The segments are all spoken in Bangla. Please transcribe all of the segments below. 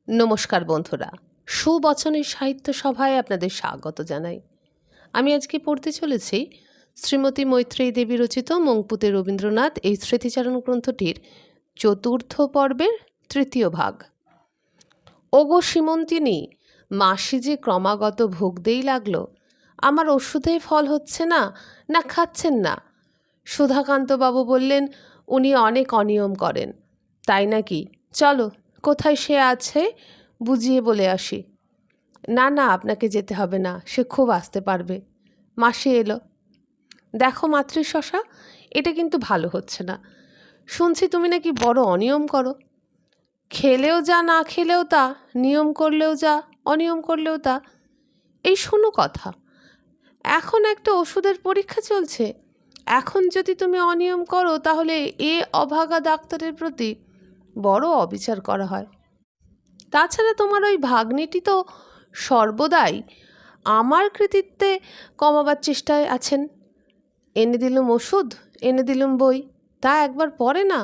নমস্কার বন্ধুরা, সুবচনের সাহিত্য সভায় আপনাদের স্বাগত জানাই। আমি আজকে পড়তে চলেছি শ্রীমতী মৈত্রেয়ী দেবী রচিত মংপুতে রবীন্দ্রনাথ এই স্মৃতিচারণ গ্রন্থটির চতুর্থ পর্বের তৃতীয় ভাগ। ওগো সীমন্তিনী, মাসি যে ক্রমাগত ভুগতেই লাগলো। আমার ওষুধে ফল হচ্ছে না, না খাচ্ছেন না। সুধাকান্তবাবু বললেন উনি অনেক অনিয়ম করেন। তাই নাকি? চলো, কোথায় সে আছে বুঝিয়ে বলে আসি। না না, আপনাকে যেতে হবে না, সে খুব আসতে পারবে। মাসি এলো। দেখো মাতৃশশা, এটা কিন্তু ভালো হচ্ছে না। শুনছি তুমি নাকি বড় অনিয়ম করো। খেলেও যা, না খেলেও তা, নিয়ম করলেও যা, অনিয়ম করলেও তা। এই শোনো কথা, এখন একটা ওষুধের পরীক্ষা চলছে। এখন যদি তুমি অনিয়ম করো তাহলে এ অভাগা ডাক্তারের প্রতি বড় অবিচার করা হয়। তাছাড়া তোমার ওই ভাগ্নিটি তো সর্বদাই আমার কৃতিত্বে কমাবার চেষ্টায় আছেন। এনে দিলুম ওষুধ, এনে দিলুম বই, তা একবার পড়ে না।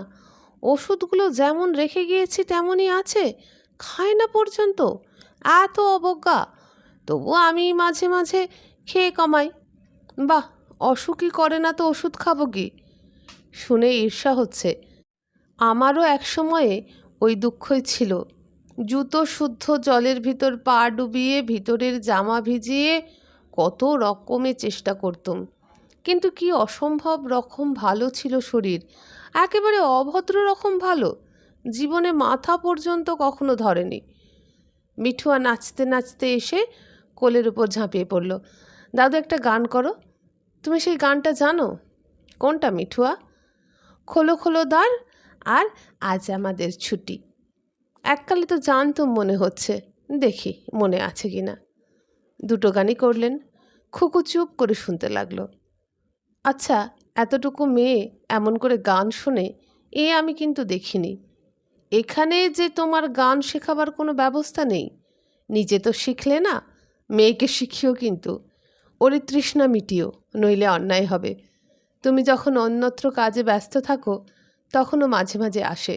ওষুধগুলো যেমন রেখে গিয়েছি তেমনই আছে, খায় না পর্যন্ত। এত অবজ্ঞা! তবু আমি মাঝে মাঝে খেয়ে কমাই। বাহ, অসুখই করে না তো ওষুধ খাবো কি? শুনে ঈর্ষা হচ্ছে। আমারও এক সময়ে ওই দুঃখই ছিল। জুতো শুদ্ধ জলের ভিতর পা ডুবিয়ে ভিতরের জামা ভিজিয়ে কত রকমে চেষ্টা করতুম, কিন্তু কি অসম্ভব রকম ভালো ছিল শরীর, একেবারে অভদ্র রকম ভালো। জীবনে মাথা পর্যন্ত কখনো ধরেনি। মিঠুয়া নাচতে নাচতে এসে কোলের উপর ঝাঁপিয়ে পড়ল। দাদু, একটা গান করো। তুমি সেই গানটা জানো? কোনটা মিঠুয়া? খোলো খোলো দ্বার আর আজ আমাদের ছুটি। এককালে তো জানতুম মনে হচ্ছে, দেখি মনে আছে কি না। দুটো গানই করলেন। খুকু চুপ করে শুনতে লাগলো। আচ্ছা, এতটুকু মেয়ে এমন করে গান শোনে এ আমি কিন্তু দেখিনি। এখানে যে তোমার গান শেখাবার কোনো ব্যবস্থা নেই। নিজে তো শিখলে না, মেয়েকে শিখিও কিন্তু। ওরে তৃষ্ণা মিটিও, নইলে অন্যায় হবে। তুমি যখন অন্যত্র কাজে ব্যস্ত থাকো তখনও মাঝে মাঝে আসে।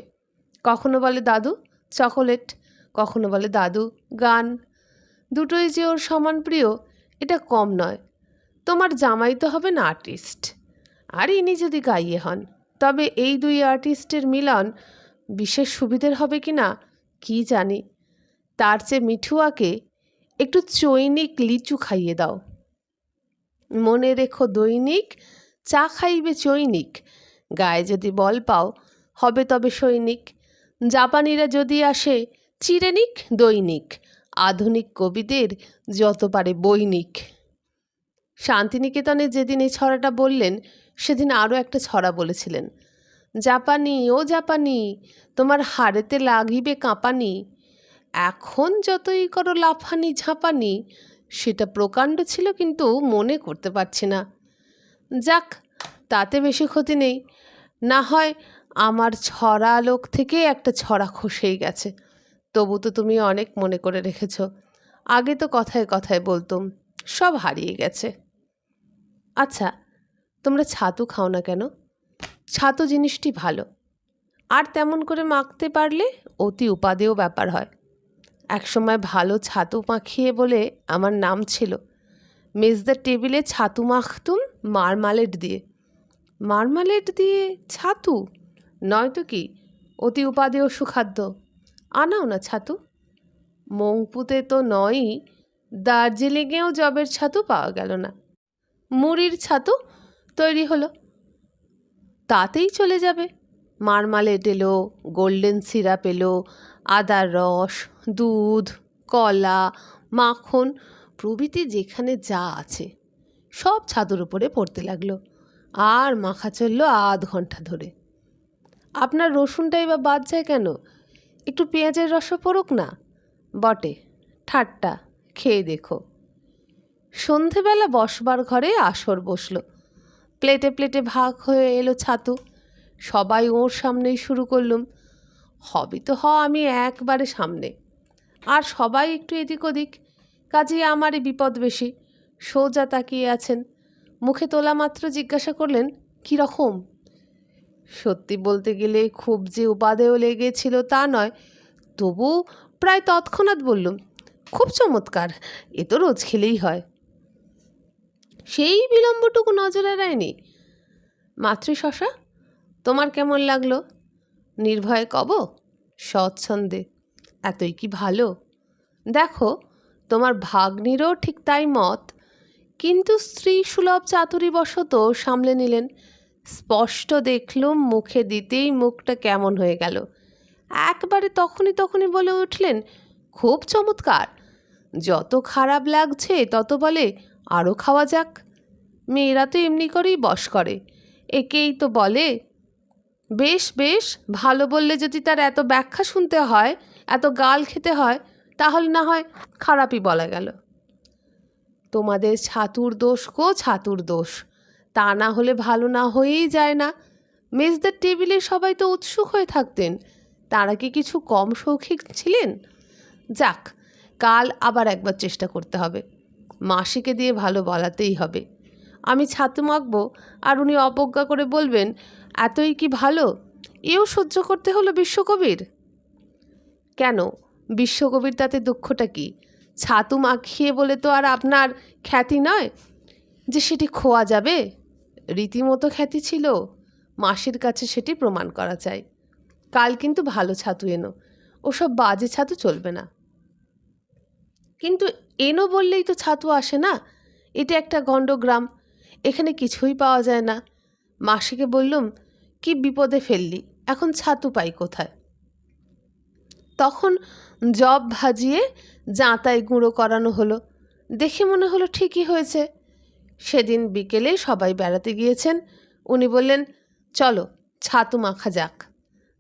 কখনো বলে দাদু চকোলেট, কখনো বলে দাদু গান। দুটোই যে ওর সমান প্রিয় এটা কম নয়। তোমার জামাই তো হবেন আর্টিস্ট, আর ইনি যদি গাইয়ে হন, তবে এই দুই আর্টিস্টের মিলন বিশেষ সুবিধের হবে কি না কি জানি। তার চেয়ে মিঠুয়াকে একটু চৈনিক লিচু খাইয়ে দাও। মনে রেখো দৈনিক চা খাইবে চৈনিক। গায়ে যদি বল পাও হবে তবে সৈনিক। জাপানিরা যদি আসে চিরেনিক দৈনিক। আধুনিক কবিদের যত পারে বৈনিক। শান্তিনিকেতনে যেদিন এই ছড়াটা বললেন সেদিন আরও একটা ছড়া বলেছিলেন। জাপানি ও জাপানি, তোমার হাড়েতে লাগিবে কাঁপানি। এখন যতই করো লাফানি ঝাঁপানি, সেটা প্রকাণ্ড ছিল কিন্তু মনে করতে পারছি না। যাক, তাতে বেশি ক্ষতি নেই। না হয় আমার ছড়া লোক থেকে একটা ছড়া খসেই গেছে। তবু তো তুমি অনেক মনে করে রেখেছ। আগে তো কথায় কথায় বলতুম, সব হারিয়ে গেছে। আচ্ছা, তোমরা ছাতু খাও না কেন? ছাতু জিনিসটি ভালো, আর তেমন করে মাখতে পারলে অতি উপাদেয় ব্যাপার হয়। একসময় ভালো ছাতু মাখিয়ে বলে আমার নাম ছিল। মেজদার টেবিলে ছাতু মাখতুম মারমালেট দিয়ে। মারমালেট দিয়ে ছাতু? নয়তো কি, অতি উপাদেয় সুখাদ্য। আনাও না ছাতু। মংপুতে তো নয়ই, দার্জিলিংয়েও জবের ছাতু পাওয়া গেল না। মুড়ির ছাতু তৈরি হলো, তাতেই চলে যাবে। মারমালেট এলো, গোল্ডেন সিরাপ এলো, আদার রস, দুধ, কলা, মাখন প্রভৃতি যেখানে যা আছে সব ছাতুর উপরে পড়তে লাগলো, আর মাখা চলল আধ ঘন্টা ধরে। আপনার রসুনটাই বা বাদ যায় কেন? একটু পেঁয়াজের রসও পড়ুক না। বটে, ঠাট্টা, খেয়ে দেখো। সন্ধেবেলা বসবার ঘরে আসর বসল। প্লেটে প্লেটে ভাগ হয়ে এলো ছাতু। সবাই ওর সামনেই শুরু করলুম। হবি তো আমি একবারে সামনে, আর সবাই একটু এদিক ওদিক, কাজেই আমারই বিপদ বেশি। সোজা তাকিয়ে আছেন। মুখে তোলা মাত্র জিজ্ঞাসা করলেন, কী রকম? সত্যি বলতে গেলে খুব যে উপাদেয় লেগেছিল তা নয়, তবু প্রায় তৎক্ষণাৎ বললুম, খুব চমৎকার, এ তো রোজ খেলেই হয়। সেই বিলম্বটুকু নজর এড়ায়নি। মাতৃশশা, তোমার কেমন লাগলো? নির্ভয়ে কব, স্বচ্ছন্দে। এতই কি ভালো? দেখো, তোমার ভাগ্নিরও ঠিক তাই মত, কিন্তু স্ত্রী সুলভ চাতুরীবশত সামলে নিলেন। স্পষ্ট দেখলুম মুখে দিতেই মুখটা কেমন হয়ে গেল। একবারে তখনই বলে উঠলেন, খুব চমৎকার। যত খারাপ লাগছে তত বলে আরও খাওয়া যাক। মেয়েরা তো এমনি করেই বশ করে, একেই তো বলে। বেশ বেশ, ভালো বললে যদি তার এত ব্যাখ্যা শুনতে হয়, এত গাল খেতে হয়, তাহলে না হয় খারাপই বলা গেল। তোমাদের ছাতুর দোষ গো, ছাতুর দোষ। তা না হলে ভালো না হয়েই যায় না। মেজদার টেবিলে সবাই তো উৎসুক হয়ে থাকতেন, তারা কি কিছু কম শৌখিন ছিলেন? যাক, কাল আবার একবার চেষ্টা করতে হবে। মাসিকে দিয়ে ভালো বলাতেই হবে। আমি ছাতু মাখবো আর উনি অবজ্ঞা করে বলবেন, এতই কি ভালো? এও সহ্য করতে হলো বিশ্বকবির। কেন, বিশ্বকবির তাতে দুঃখটা কি? ছাতু মাখিয়ে বলে তো আর আপনার খ্যাতি নয় যে সেটি খোয়া যাবে। রীতিমতো খ্যাতি ছিল, মাসির কাছে সেটি প্রমাণ করা চাই। কাল কিন্তু ভালো ছাতু এনো, ওসব বাজে ছাতু চলবে না। কিন্তু এনো বললেই তো ছাতু আসে না, এটা একটা গণ্ডগ্রাম, এখানে কিছুই পাওয়া যায় না। মাসিকে বললুম, কি বিপদে ফেললি, এখন ছাতু পাই কোথায়? তখন জব ভাজিয়ে জাঁতায় গুঁড়ো করানো হলো। দেখে মনে হলো ঠিকই হয়েছে। সেদিন বিকেলে সবাই বেড়াতে গিয়েছেন। উনি বললেন, চলো ছাতু মাখা যাক।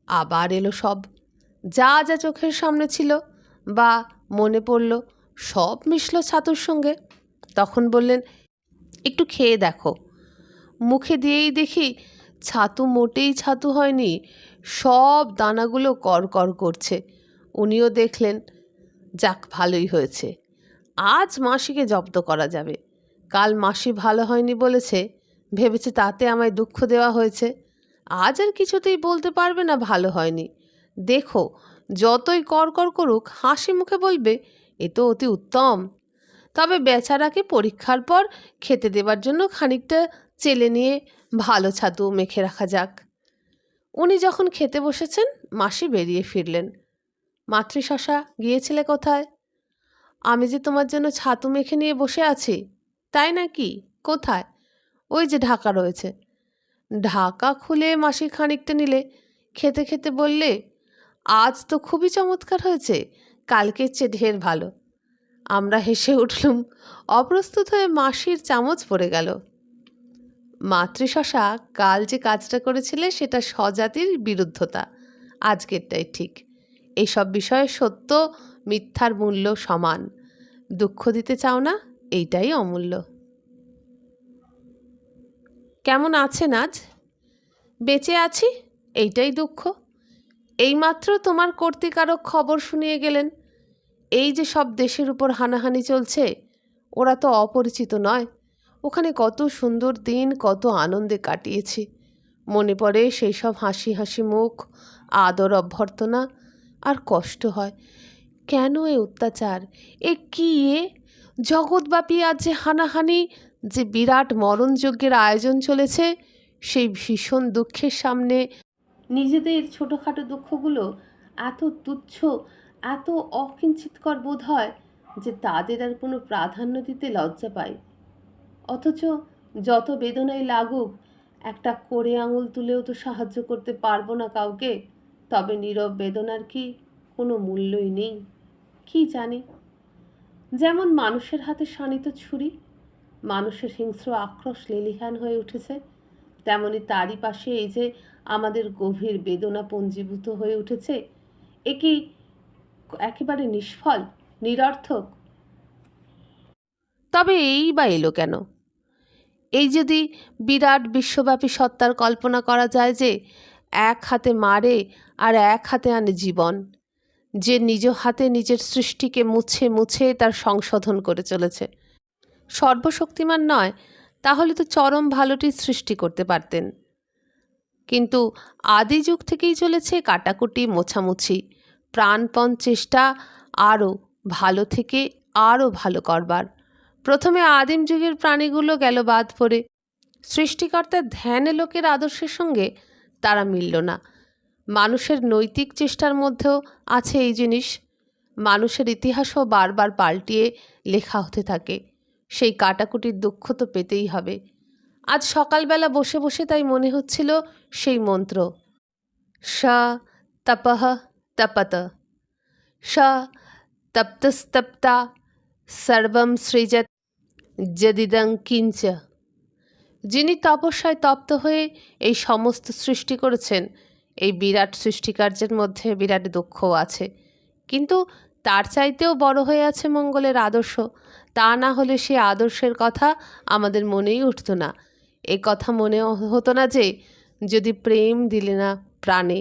আবার এলো সব, যা যা চোখের সামনে ছিল বা মনে পড়ল সব মিশল ছাতুর সঙ্গে। তখন বললেন, একটু খেয়ে দেখো। মুখে দিয়েই দেখি ছাতু মোটেই ছাতু হয়নি, সব দানাগুলো কড়কড় করছে। উনিও দেখলেন। যাক, ভালোই হয়েছে, আজ মাসিকে জব্দ করা যাবে। কাল মাসি ভালো হয়নি বলেছে, ভেবেছে তাতে আমায় দুঃখ দেওয়া হয়েছে। আজ আর কিছুতেই বলতে পারবে না ভালো হয়নি। দেখো, যতই কড়কড় করুক হাসি মুখে বলবে, এ তো অতি উত্তম। তবে বেচারাকে পরীক্ষার পর খেতে দেবার জন্য খানিকটা চেলে নিয়ে ভালো ছাতু মেখে রাখা যাক। উনি যখন খেতে বসেছেন, মাসি বেরিয়ে ফিরলেন। মাতৃশশা, গিয়েছিলে কোথায়? আমি যে তোমার জন্য ছাতু মেখে নিয়ে বসে আছি। তাই নাকি? কোথায়? ওই যে ঢাকা রয়েছে। ঢাকা খুলে মাসি খানিকটা নিলে, খেতে খেতে বললে, আজ তো খুবই চমৎকার হয়েছে, কালকের চেয়ে ঢের ভালো। আমরা হেসে উঠলুম। অপ্রস্তুত হয়ে মাসির চামচ পড়ে গেল। মাতৃশশা, কাল যে কাজটা করেছিলে সেটা স্বজাতির বিরুদ্ধতা, আজকেরটাই ঠিক। এইসব বিষয়ে সত্য মিথ্যার মূল্য সমান। দুঃখ দিতে চাও না, এইটাই অমূল্য। কেমন আছেন আজ? বেঁচে আছি, এইটাই দুঃখ। এইমাত্র তোমার কর্তৃকারক খবর শুনিয়ে গেলেন, এই যে সব দেশের উপর হানাহানি চলছে, ওরা তো অপরিচিত নয়। ওখানে কত সুন্দর দিন, কত আনন্দে কাটিয়েছি। মনে পড়ে সেই সব হাসি হাসি মুখ, আদর অভ্যর্থনা, আর কষ্ট হয়। কেন এ অত্যাচার, এ কি এ জগৎব্যাপী আজ যে হানাহানি, যে বিরাট মরণযজ্ঞের আয়োজন চলেছে, সেই ভীষণ দুঃখের সামনে নিজেদের ছোটোখাটো দুঃখগুলো এত তুচ্ছ, এত অকিঞ্চিতকর বোধ হয় যে তাদের আর কোনো প্রাধান্য দিতে লজ্জা পাই। অথচ যত বেদনাই লাগুক, একটা করে আঙুল তুলেও তো সাহায্য করতে পারবো না কাউকে। তবে নীরব বেদনার কি কোনো মূল্যই নেই? কি জানি, যেমন মানুষের হাতে শানিত ছুরি, মানুষের হিংস্র আক্রোশ লেলিহান হয়ে উঠেছে, তেমনি তারই পাশে এই যে আমাদের গভীর বেদনা পঞ্জীভূত হয়ে উঠেছে, এ কি একেবারে নিষ্ফল, নিরর্থক? তবে এই বা এলো কেন? এই যদি বিরাট বিশ্বব্যাপী সত্তার কল্পনা করা যায় যে এক হাতে মারে আর এক হাতে আনে জীবন, যে নিজ হাতে নিজের সৃষ্টিকে মুছে মুছে তার সংশোধন করে চলেছে, সর্বশক্তিমান নয়, তাহলে তো চরম ভালোটির সৃষ্টি করতে পারতেন। কিন্তু আদি যুগ থেকেই চলেছে কাটাকুটি, মোছামুছি, প্রাণপণ চেষ্টা আরও ভালো থেকে আরও ভালো করবার। প্রথমে আদিম যুগের প্রাণীগুলো গেল বাদ পড়ে। সৃষ্টিকর্তার ধ্যানে লোকের আদর্শের সঙ্গে তারা মিলল না। মানুষের নৈতিক চেষ্টার মধ্যেও আছে এই জিনিস। মানুষের ইতিহাসও বারবার পাল্টিয়ে লেখা হতে থাকে। সেই কাটাকুটির দুঃখ তো পেতেই হবে। আজ সকালবেলা বসে বসে তাই মনে হচ্ছিল সেই মন্ত্র, স তপঃ তপত, স তপ্তস্তপ্তা সর্বম সৃজত যদিদং কিঞ্চ। যিনি তপস্যায় তপ্ত হয়ে এই সমস্ত সৃষ্টি করেছেন, এই বিরাট সৃষ্টিকার্যের মধ্যে বিরাট দুঃখও আছে, কিন্তু তার চাইতেও বড় হয়ে আছে মঙ্গলের আদর্শ। তা না হলে সে আদর্শের কথা আমাদের মনেই উঠত না। এ কথা মনে হতো না যে যদি প্রেম দিলে না প্রাণে।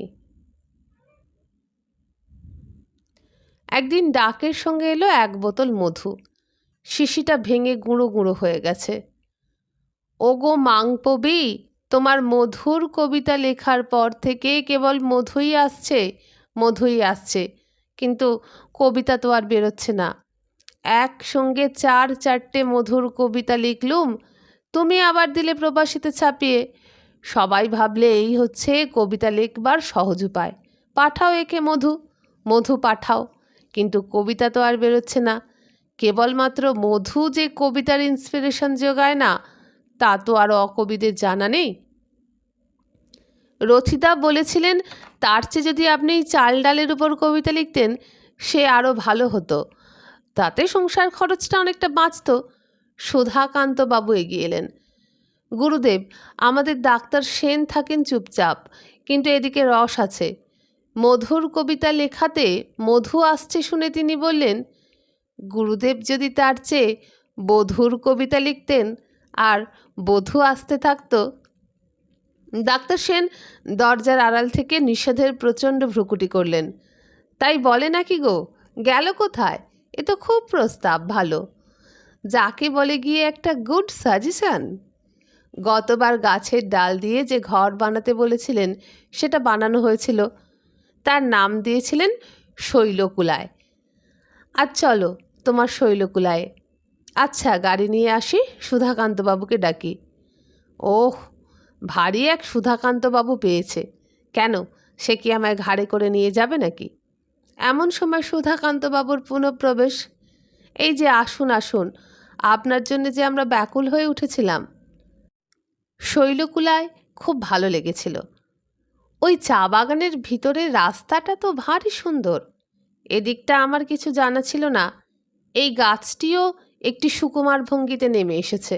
একদিন ডাকের সঙ্গে এলো এক বোতল মধু। শিশিটা ভেঙে গুঁড়ো গুঁড়ো হয়ে গেছে। ওগো মাংপবি, তোমার মধুর কবিতা লেখার পর থেকে কেবল মধুই আসছে, মধুই আসছে, কিন্তু কবিতা তো আর বেরোচ্ছে না। একসঙ্গে 4-4টে মধুর কবিতা লিখলুম, তুমি আবার দিলে প্রবাসীতে ছাপিয়ে। সবাই ভাবলে এই হচ্ছে কবিতা লিখবার সহজ উপায়, পাঠাও একে মধু, মধু পাঠাও, কিন্তু কবিতা তো আর বেরোচ্ছে না। কেবলমাত্র মধু যে কবিতার ইন্সপিরেশন যোগায় না, তা তো আরও অকবিদের জানা নেই। রথিতা বলেছিলেন তার চেয়ে যদি আপনি চাল ডালের উপর কবিতা লিখতেন সে আরও ভালো হতো, তাতে সংসার খরচটা অনেকটা বাঁচত। সুধাকান্তবাবু এগিয়ে এলেন। গুরুদেব, আমাদের ডাক্তার সেন থাকেন চুপচাপ, কিন্তু এদিকে রস আছে। মধুর কবিতা লেখাতে মধু আসছে শুনে তিনি বললেন, গুরুদেব যদি তার চেয়ে বধুর কবিতা লিখতেন আর বধূ আসতে থাকতো। ডাক্তার সেন দরজার আড়াল থেকে নিষেধের প্রচণ্ড ভ্রুকুটি করলেন। তাই বলে নাকি গো, গেল কোথায়? এ তো খুব প্রস্তাব ভালো, যাকে বলে গিয়ে একটা গুড সাজেশন। গতবার গাছের ডাল দিয়ে যে ঘর বানাতে বলেছিলেন সেটা বানানো হয়েছিল, তার নাম দিয়েছিলেন শৈলকুলায়। আজ চলো তোমার শৈলকুলায়। আচ্ছা, গাড়ি নিয়ে আসি, সুধাকান্তবাবুকে ডাকি। ওহ, ভারী এক সুধাকান্তবাবু পেয়েছে। কেন, সে কি আমায় ঘাড়ে করে নিয়ে যাবে নাকি? এমন সময় সুধাকান্তবাবুর পুনঃপ্রবেশ। এই যে আসুন আসুন, আপনার জন্য যে আমরা ব্যাকুল হয়ে উঠেছিলাম। শৈলকুলায় খুব ভালো লেগেছিল। ওই চা বাগানের ভিতরের রাস্তাটা তো ভারী সুন্দর। এদিকটা আমার কিছু জানা ছিল না। এই গাছটিও একটি সুকুমার ভঙ্গিতে নেমে এসেছে।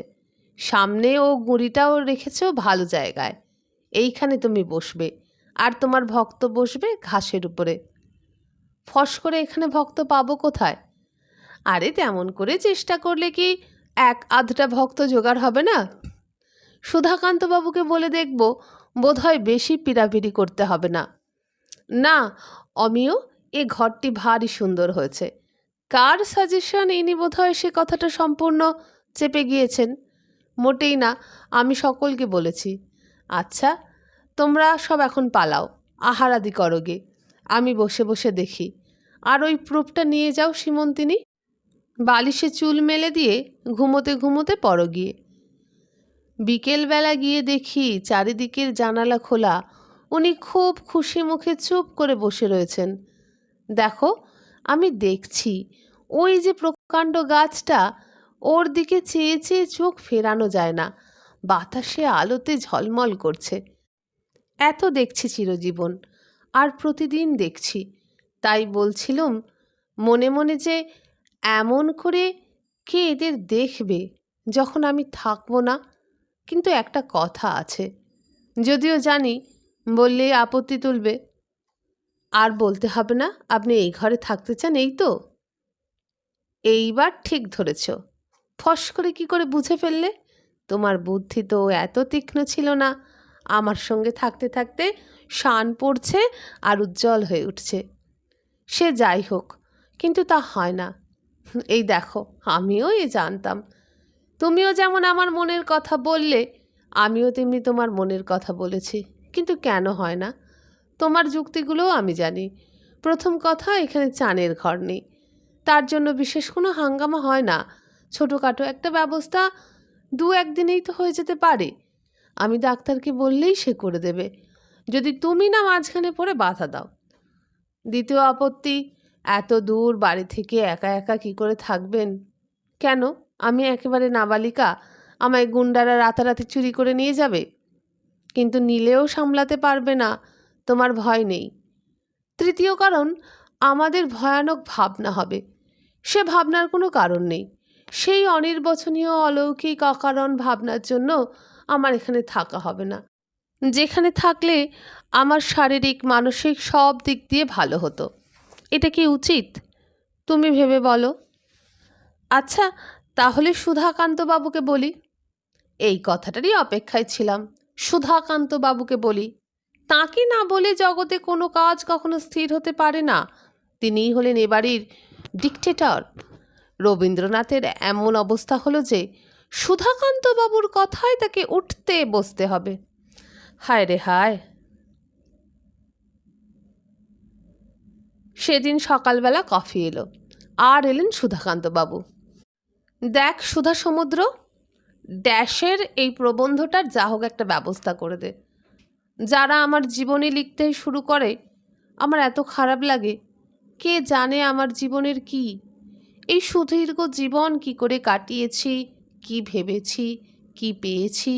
সামনে ও গুঁড়িটাও রেখেছ ভালো জায়গায়। এইখানে তুমি বসবে, আর তোমার ভক্ত বসবে ঘাসের উপরে। ফস করে এখানে ভক্ত পাবো কোথায়? আরে তেমন করে চেষ্টা করলে কি 1-আধটা ভক্ত জোগাড় হবে না? সুধাকান্তবাবুকে বলে দেখব, বোধহয় বেশি পিড়াপিড়ি করতে হবে না। না অমিয়, এ ঘরটি ভারী সুন্দর হয়েছে। কার সাজেশন ইনি বোধহয় সে কথাটা সম্পূর্ণ চেপে গিয়েছেন। মোটেই না, আমি সকলকে বলেছি। আচ্ছা, তোমরা সব এখন পালাও, আহারাদি করো গে, আমি বসে বসে দেখি। আর ওই প্রুফটা নিয়ে যাও সীমন্তিনী। বালিশে চুল মেলে দিয়ে ঘুমোতে ঘুমোতে পড়ো গিয়ে। বিকেলবেলা গিয়ে দেখি চারিদিকের জানালা খোলা। উনি খুব খুশি মুখে চুপ করে বসে রয়েছেন। দেখো, আমি দেখছি ওই যে প্রকাণ্ড গাছটা, ওর দিকে চেয়ে চেয়ে চোখ ফেরানো যায় না। বাতাসে আলোতে ঝলমল করছে। এত দেখছি চিরজীবন, আর প্রতিদিন দেখছি। তাই বলছিলুম মনে মনে যে এমন করে কে এদের দেখবে যখন আমি থাকবো না। কিন্তু একটা কথা আছে, যদিও জানি বললে আপত্তি তুলবে। আর বলতে হবে না আপনি এই ঘরে থাকতে চান, এই তো? এইবার ঠিক ধরেছ। ফস করে কি করে বুঝে ফেললে? তোমার বুদ্ধি তো এত তীক্ষ্ণ ছিল না। আমার সঙ্গে থাকতে থাকতে শান পড়ছে আর উজ্জ্বল হয়ে উঠছে। সে যাই হোক, কিন্তু তা হয় না। এই দেখো, আমিও এ জানতাম। তুমিও যেমন আমার মনের কথা বললে, আমিও তেমনি তোমার মনের কথা বলেছি, কিন্তু কেন হয় না? তোমার যুক্তিগুলোও আমি জানি। প্রথম কথা, এখানে চানের ঘর নেই, তার জন্য বিশেষ কোনো হাঙ্গামা হয় না। ছোটোখাটো একটা ব্যবস্থা 2-1 দিনেই তো হয়ে যেতে পারে। আমি ডাক্তারকে বললেই সে করে দেবে, যদি তুমি না মাঝখানে পড়ে বাধা দাও। দ্বিতীয় আপত্তি, এত দূর বাড়ি থেকে একা একা কী করে থাকবেন? কেন, আমি একেবারে নাবালিকা? আমায় গুন্ডারা রাতারাতি চুরি করে নিয়ে যাবে? কিন্তু নিলেও সামলাতে পারবে না, তোমার ভয় নেই। তৃতীয় কারণ, আমাদের ভয়ানক ভাবনা হবে। সে ভাবনার কোনো কারণ নেই। সেই অনির্বচনীয় অলৌকিক অকারণ ভাবনার জন্য আমার এখানে থাকা হবে না, যেখানে থাকলে আমার শারীরিক মানসিক সব দিক দিয়ে ভালো হতো। এটা কি উচিত? তুমি ভেবে বলো। আচ্ছা, তাহলে সুধাকান্তবাবুকে বলি। এই কথাটারই অপেক্ষায় ছিলাম। সুধাকান্তবাবুকে বলি। তাঁকে না বলে জগতে কোনো কাজ কখনো স্থির হতে পারে না। তিনিই হলেন এ বাড়ির ডিকটেটর। রবীন্দ্রনাথের এমন অবস্থা হলো যে সুধাকান্তবাবুর কথায় তাকে উঠতে বসতে হবে। হায় রে হায়। সেদিন সকালবেলা কফি এলো, আর এলেন সুধাকান্তবাবু। দেখ সুধা সমুদ্র, ড্যাশের এই প্রবন্ধটার যা হোক একটা ব্যবস্থা করে দে। যারা আমার জীবনী লিখতে শুরু করে আমার এত খারাপ লাগে। কে জানে আমার জীবনের কি, এই সুদীর্ঘ জীবন কি করে কাটিয়েছি, কি ভেবেছি, কি পেয়েছি,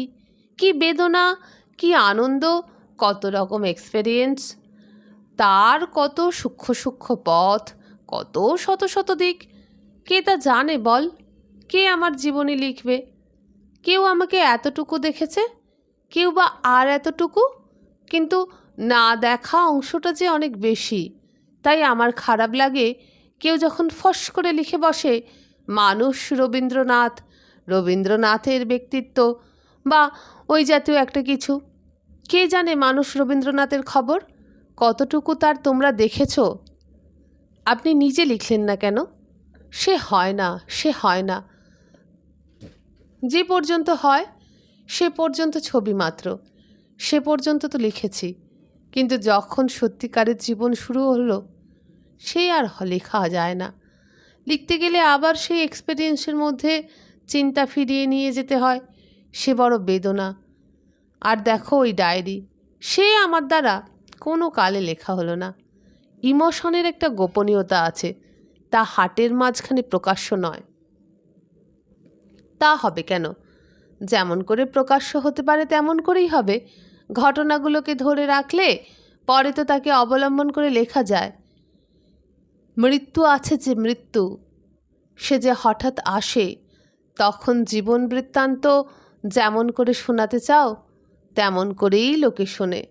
কি বেদনা, কি আনন্দ, কত রকম এক্সপেরিয়েন্স, তার কত সূক্ষ্ম সূক্ষ্ম পথ, কত শত শত দিক। কে তা জানে বল? কে আমার জীবনী লিখবে? কেউ আমাকে এতটুকু দেখেছে, কেউ বা আর এতটুকু, কিন্তু না দেখা অংশটা যে অনেক বেশি। তাই আমার খারাপ লাগে কেউ যখন ফস করে লিখে বসে মানুষ রবীন্দ্রনাথ, রবীন্দ্রনাথের ব্যক্তিত্ব বা ওই জাতীয় একটা কিছু। কে জানে মানুষ রবীন্দ্রনাথের খবর কতটুকু তার তোমরা দেখেছ? আপনি নিজে লিখলেন না কেন? সে হয় না, সে হয় না। যে পর্যন্ত হয় সে পর্যন্ত ছবি মাত্র, সে পর্যন্ত তো লিখেছি। কিন্তু যখন সত্যিকারের জীবন শুরু হলো সে আর লেখা যায় না। লিখতে গেলে আবার সেই এক্সপেরিয়েন্সের মধ্যে চিন্তা ফিরিয়ে নিয়ে যেতে হয়, সে বড় বেদনা। আর দেখো ওই ডায়েরি, সে আমার দ্বারা কোনো কালে লেখা হলো না। ইমোশনের একটা গোপনীয়তা আছে, তা হাটের মাঝখানে প্রকাশ্য নয়। তা হবে কেন? যেমন করে প্রকাশ্য হতে পারে তেমন করেই হবে। ঘটনাগুলোকে ধরে রাখলে পরে তো তাকে অবলম্বন করে লেখা যায়। মৃত্যু আছে যে মৃত্যু, সে যে হঠাৎ আসে, তখন জীবন বৃত্তান্ত যেমন করে শোনাতে চাও তেমন করেই লোকে শোনে।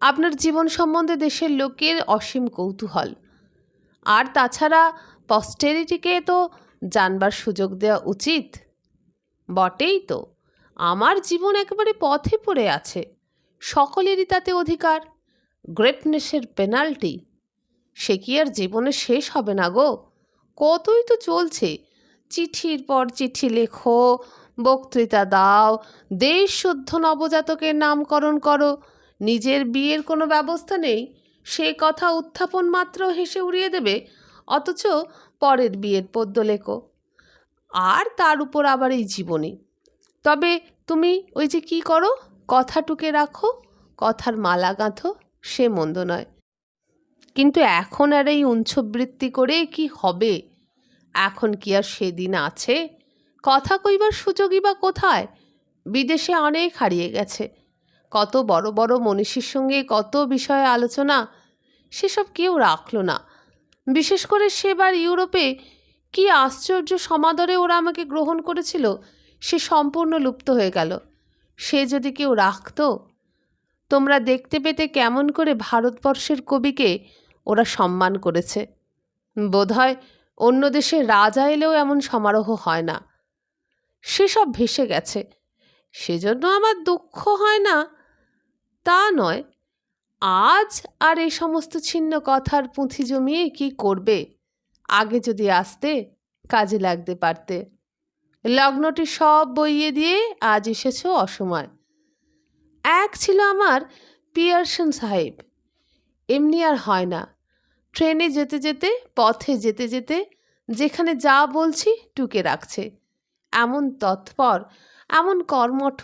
আপনার জীবন সম্বন্ধে দেশের লোকের অসীম কৌতূহল। আর তাছাড়া পস্টেরিটিকে তো জানবার সুযোগ দেওয়া উচিত। বটেই তো, আমার জীবন একেবারে পথে পড়ে আছে, সকলেরই তাতে অধিকার। গ্রেটনেসের পেনাল্টি, সে কি আর জীবনে শেষ হবে না গো? কতই তো চলছে। চিঠির পর চিঠি লেখো, বক্তৃতা দাও, দেশ শুদ্ধ নবজাতকের নামকরণ করো। নিজের বিয়ের কোনো ব্যবস্থা নেই, সে কথা উত্থাপন মাত্র হেসে উড়িয়ে দেবে, অথচ পরের বিয়ের পদ্য লেখো। আর তার উপর আবার এই জীবনী। তবে তুমি ওই যে কি করো, কথা টুকে রাখো, কথার মালা গাঁথো, সে মন্দ নয়। কিন্তু এখন আর এই উঞ্ছবৃত্তি করে কি হবে? এখন কি আর সেদিন আছে? কথা কইবার সুযোগই বা কোথায়? বিদেশে অনেক হারিয়ে গেছে। কত বড় বড় মনীষীর সঙ্গে কত বিষয়ে আলোচনা, সেসব কেউ রাখলো না। বিশেষ করে সেবার ইউরোপে কি আশ্চর্য সমাদরে ওরা আমাকে গ্রহণ করেছিল, সে সম্পূর্ণ লুপ্ত হয়ে গেল। সে যদি কেউ রাখতো, তোমরা দেখতে পেতে কেমন করে ভারতবর্ষের কবিকে ওরা সম্মান করেছে। বোধহয় অন্য দেশে রাজা এলেও এমন সমারোহ হয় না। সেসব ভেসে গেছে, সেজন্য আমার দুঃখ হয় না তা নয়। আজ আর এই সমস্ত ছিন্ন কথার পুঁথি জমিয়ে কি করবে? আগে যদি আসতে, কাজে লাগতে পারতে। লগ্নটি সব বইয়ে দিয়ে আজ এসেছো অসময়। এক ছিল আমার পিয়ারসন সাহেব, এমনি আর হয় না। ট্রেনে যেতে যেতে, পথে যেতে যেতে যেখানে যা বলছি টুকে রাখছে। এমন তৎপর, এমন কর্মঠ,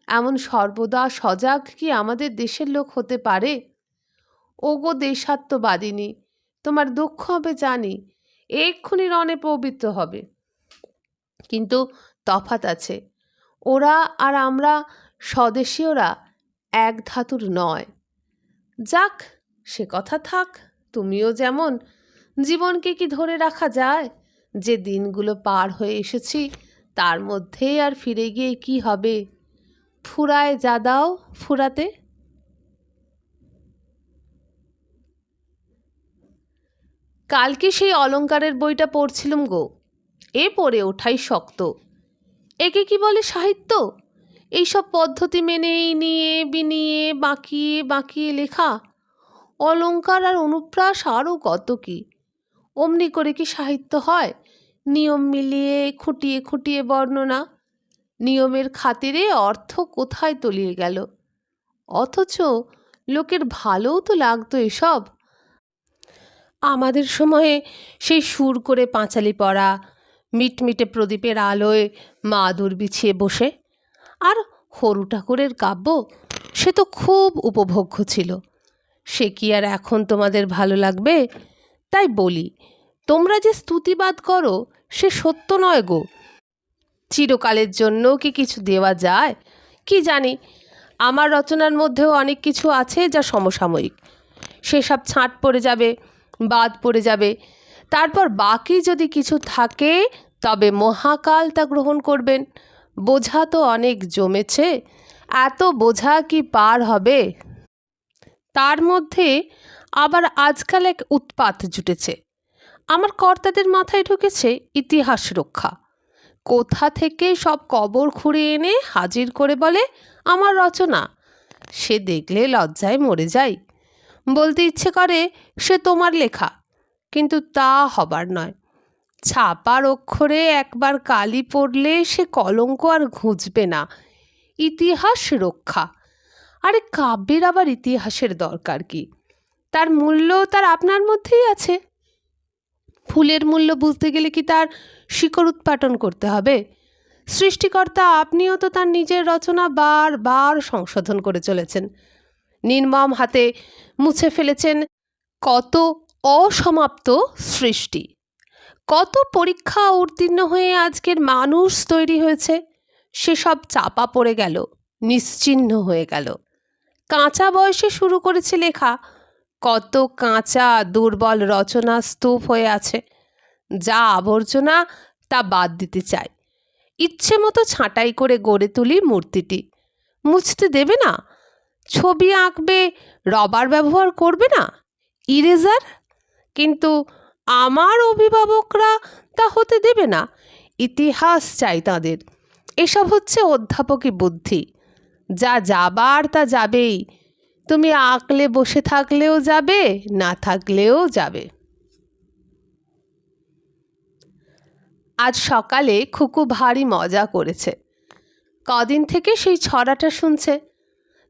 এমন সর্বদা সজাগ কি আমাদের দেশের লোক হতে পারে? ওগো দেশাত্মবাদিনী, তোমার দুঃখ হবে জানি, এক্ষুনি রণে পবিত্র হবে। কিন্তু তফাৎ আছে, ওরা আর আমরা স্বদেশীয়রা এক ধাতুর নয়। যাক, সে কথা থাক। তুমিও যেমন, জীবনকে কি ধরে রাখা যায়? যে দিনগুলো পার হয়ে এসেছি তার মধ্যেই আর ফিরে গিয়ে কি হবে? ফুরায় যা দাও ফুরাতে। কালকে সেই অলংকারের বইটা পড়ছিলুম গো, এ পড়ে ওঠাই শক্ত। একে কি বলে সাহিত্য? এইসব পদ্ধতি মেনেই নিয়ে বিনিয়ে বাঁকিয়ে বাঁকিয়ে লেখা। অলংকার আর অনুপ্রাস আরও কত কি। অমনি করে কি সাহিত্য হয়? নিয়ম মিলিয়ে খুঁটিয়ে খুঁটিয়ে বর্ণনা। নিয়মের খাতিরে অর্থ কোথায় তলিয়ে গেল। অথচ লোকের ভালোও তো লাগতো এসব। আমাদের সময়ে সেই সুর করে পাঁচালি পড়া, মিটমিটে প্রদীপের আলোয় মাদুর বিছিয়ে বসে, আর হরু ঠাকুরের কাব্য, সে তো খুব উপভোগ্য ছিল। সে কি আর এখন তোমাদের ভালো লাগবে? তাই বলি, তোমরা যে স্তুতিবাদ করো সে সত্য নয় গো। চিরকালের জন্য কি কিছু দেওয়া যায়? কি জানি, আমার রচনার মধ্যেও অনেক কিছু আছে যা সমসাময়িক। সেসব ছাঁট পড়ে যাবে, বাদ পড়ে যাবে। তারপর বাকি যদি কিছু থাকে তবে মহাকাল তা গ্রহণ করবেন। বোঝা তো অনেক জমেছে, এত বোঝা কি পার হবে? তার মধ্যে আবার আজকাল এক উৎপাত জুটেছে। আমার কর্তাদের মাথায় ঢুকেছে ইতিহাস রক্ষা। কোথা থেকে সব কবর খুঁড়ে এনে হাজির করে বলে আমার রচনা। সে দেখলে লজ্জায় মরে যাই। বলতে ইচ্ছে করে সে তোমার লেখা, কিন্তু তা হবার নয়। ছাপার অক্ষরে একবার কালি পড়লে সে কলঙ্ক আর ঘুঁচবে না। ইতিহাস রক্ষা। আরে কাব্যের আবার ইতিহাসের দরকার কি? তার মূল্য তার আপনার মধ্যেই আছে। ফুলের মূল্য বুঝতে গেলে কি তার শিকড় উৎপাটন করতে হবে? সৃষ্টিকর্তা আপনিও তো তার নিজের রচনা বারবার সংশোধন করে চলেছেন। নির্মম হাতে মুছে ফেলেছেন কত অসমাপ্ত সৃষ্টি। কত পরীক্ষা উত্তীর্ণ হয়ে আজকের মানুষ তৈরি হয়েছে, সেসব চাপা পড়ে গেল, নিশ্চিহ্ন হয়ে গেল। কাঁচা বয়সে শুরু করেছে লেখা, কত কাঁচা দুর্বল রচনা স্তূপ হয়ে আছে। যা আবর্জনা তা বাদ দিতে চাই। ইচ্ছে মতো ছাঁটাই করে গড়ে তুলি মূর্তিটি। মুছতে দেবে না? ছবি আঁকবে, রবার ব্যবহার করবে না, ইরেজার? কিন্তু আমার অভিভাবকরা তা হতে দেবে না। ইতিহাস চাই তাদের। এসব হচ্ছে অধ্যাপকী বুদ্ধি। যা যাবার তা যাবেই। তুমি আঁকলে বসে থাকলেও যাবে, না থাকলেও যাবে। আজ সকালে খুকু ভারী মজা করেছে। কদিন থেকে সেই ছড়াটা শুনছে।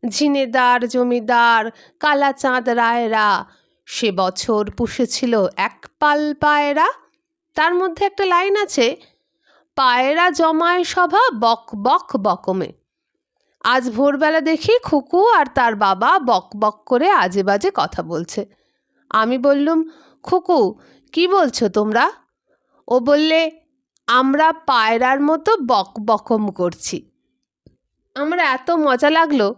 ঝিনেদার জমিদার কালাচাঁদ রায়রা সে বছর পুষেছিল এক পাল পায়রা। তার মধ্যে একটা লাইন আছে, পায়রা জমায় সভা বক বক বকমে। আজ ভোরবেলা দেখি খুকু আর তার বাবা বক বক করে আজে বাজে কথা বলছে। আমি বললুম, খুকু কি বলছো তোমরা? ও বললে, আমরা পায়রার মতো বক বকম করছি। আমার এত মজা লাগলো।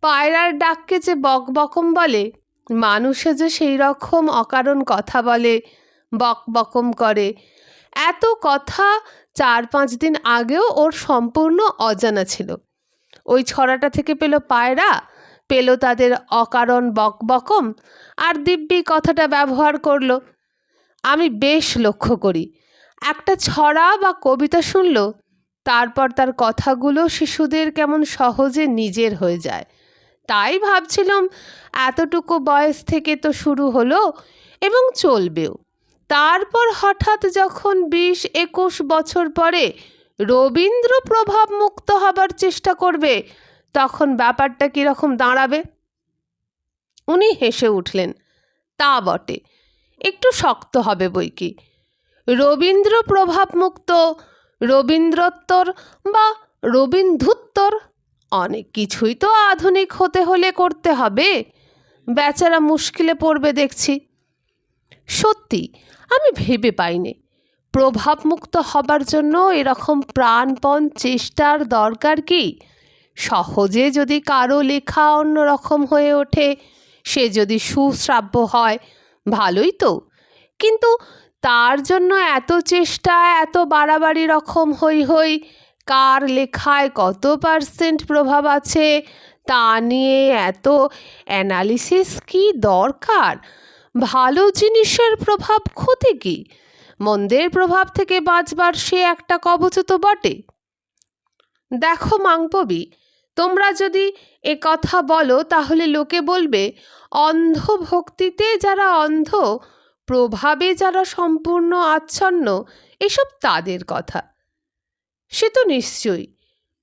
পায়রার ডাককে যে বক বকম বলে, মানুষে যে সেই রকম অকারণ কথা বলে, বক বকম করে, এত কথা 4-5 দিন আগেও ওর সম্পূর্ণ অজানা ছিল। ওই ছড়াটা থেকে পেল পায়রা, পেল তাদের অকারণ বক বকম, আর দিব্যি কথাটা ব্যবহার করলো। আমি বেশ লক্ষ্য করি, একটা ছড়া বা কবিতা শুনল, তারপর তার কথাগুলো শিশুদের কেমন সহজে নিজের হয়ে যায়। তাই ভাবছিলাম, এতটুকু বয়স থেকে তো শুরু হলো এবং চলবেও। তারপর হঠাৎ যখন 20-21 বছর পরে রবীন্দ্র প্রভাব মুক্ত হবার চেষ্টা করবে, তখন ব্যাপারটা কীরকম দাঁড়াবে? উনি হেসে উঠলেন। তা বটে, একটু শক্ত হবে বই কি। রবীন্দ্র প্রভাবমুক্ত, রবীন্দ্রোত্তর বা রবীন্দ্রোত্তর অনেক কিছুই তো আধুনিক হতে হলে করতে হবে। বেচারা মুশকিলে পড়বে দেখছি। সত্যি আমি ভেবে পাইনি প্রভাবমুক্ত হবার জন্য এরকম প্রাণপণ চেষ্টার দরকার কি। সহজে যদি কারো লেখা অন্যরকম হয়ে ওঠে, সে যদি সুশ্রাব্য হয়, ভালোই তো। কিন্তু তার জন্য এত চেষ্টা, এত বাড়াবাড়ি রকম হই হই, কার লেখায় কত % প্রভাব আছে তা নিয়ে এত অ্যানালিসিস কি দরকার? ভালো জিনিসের প্রভাব ক্ষতি কি? মন্দের প্রভাব থেকে বাঁচবার সে একটা কবচ তো বটে। দেখো মাংপবি, তোমরা যদি এ কথা বলো তাহলে লোকে বলবে অন্ধ ভক্তিতে যারা অন্ধ, প্রভাবে যারা সম্পূর্ণ আচ্ছন্ন, এসব তাদের কথা। সে তো নিশ্চয়ই।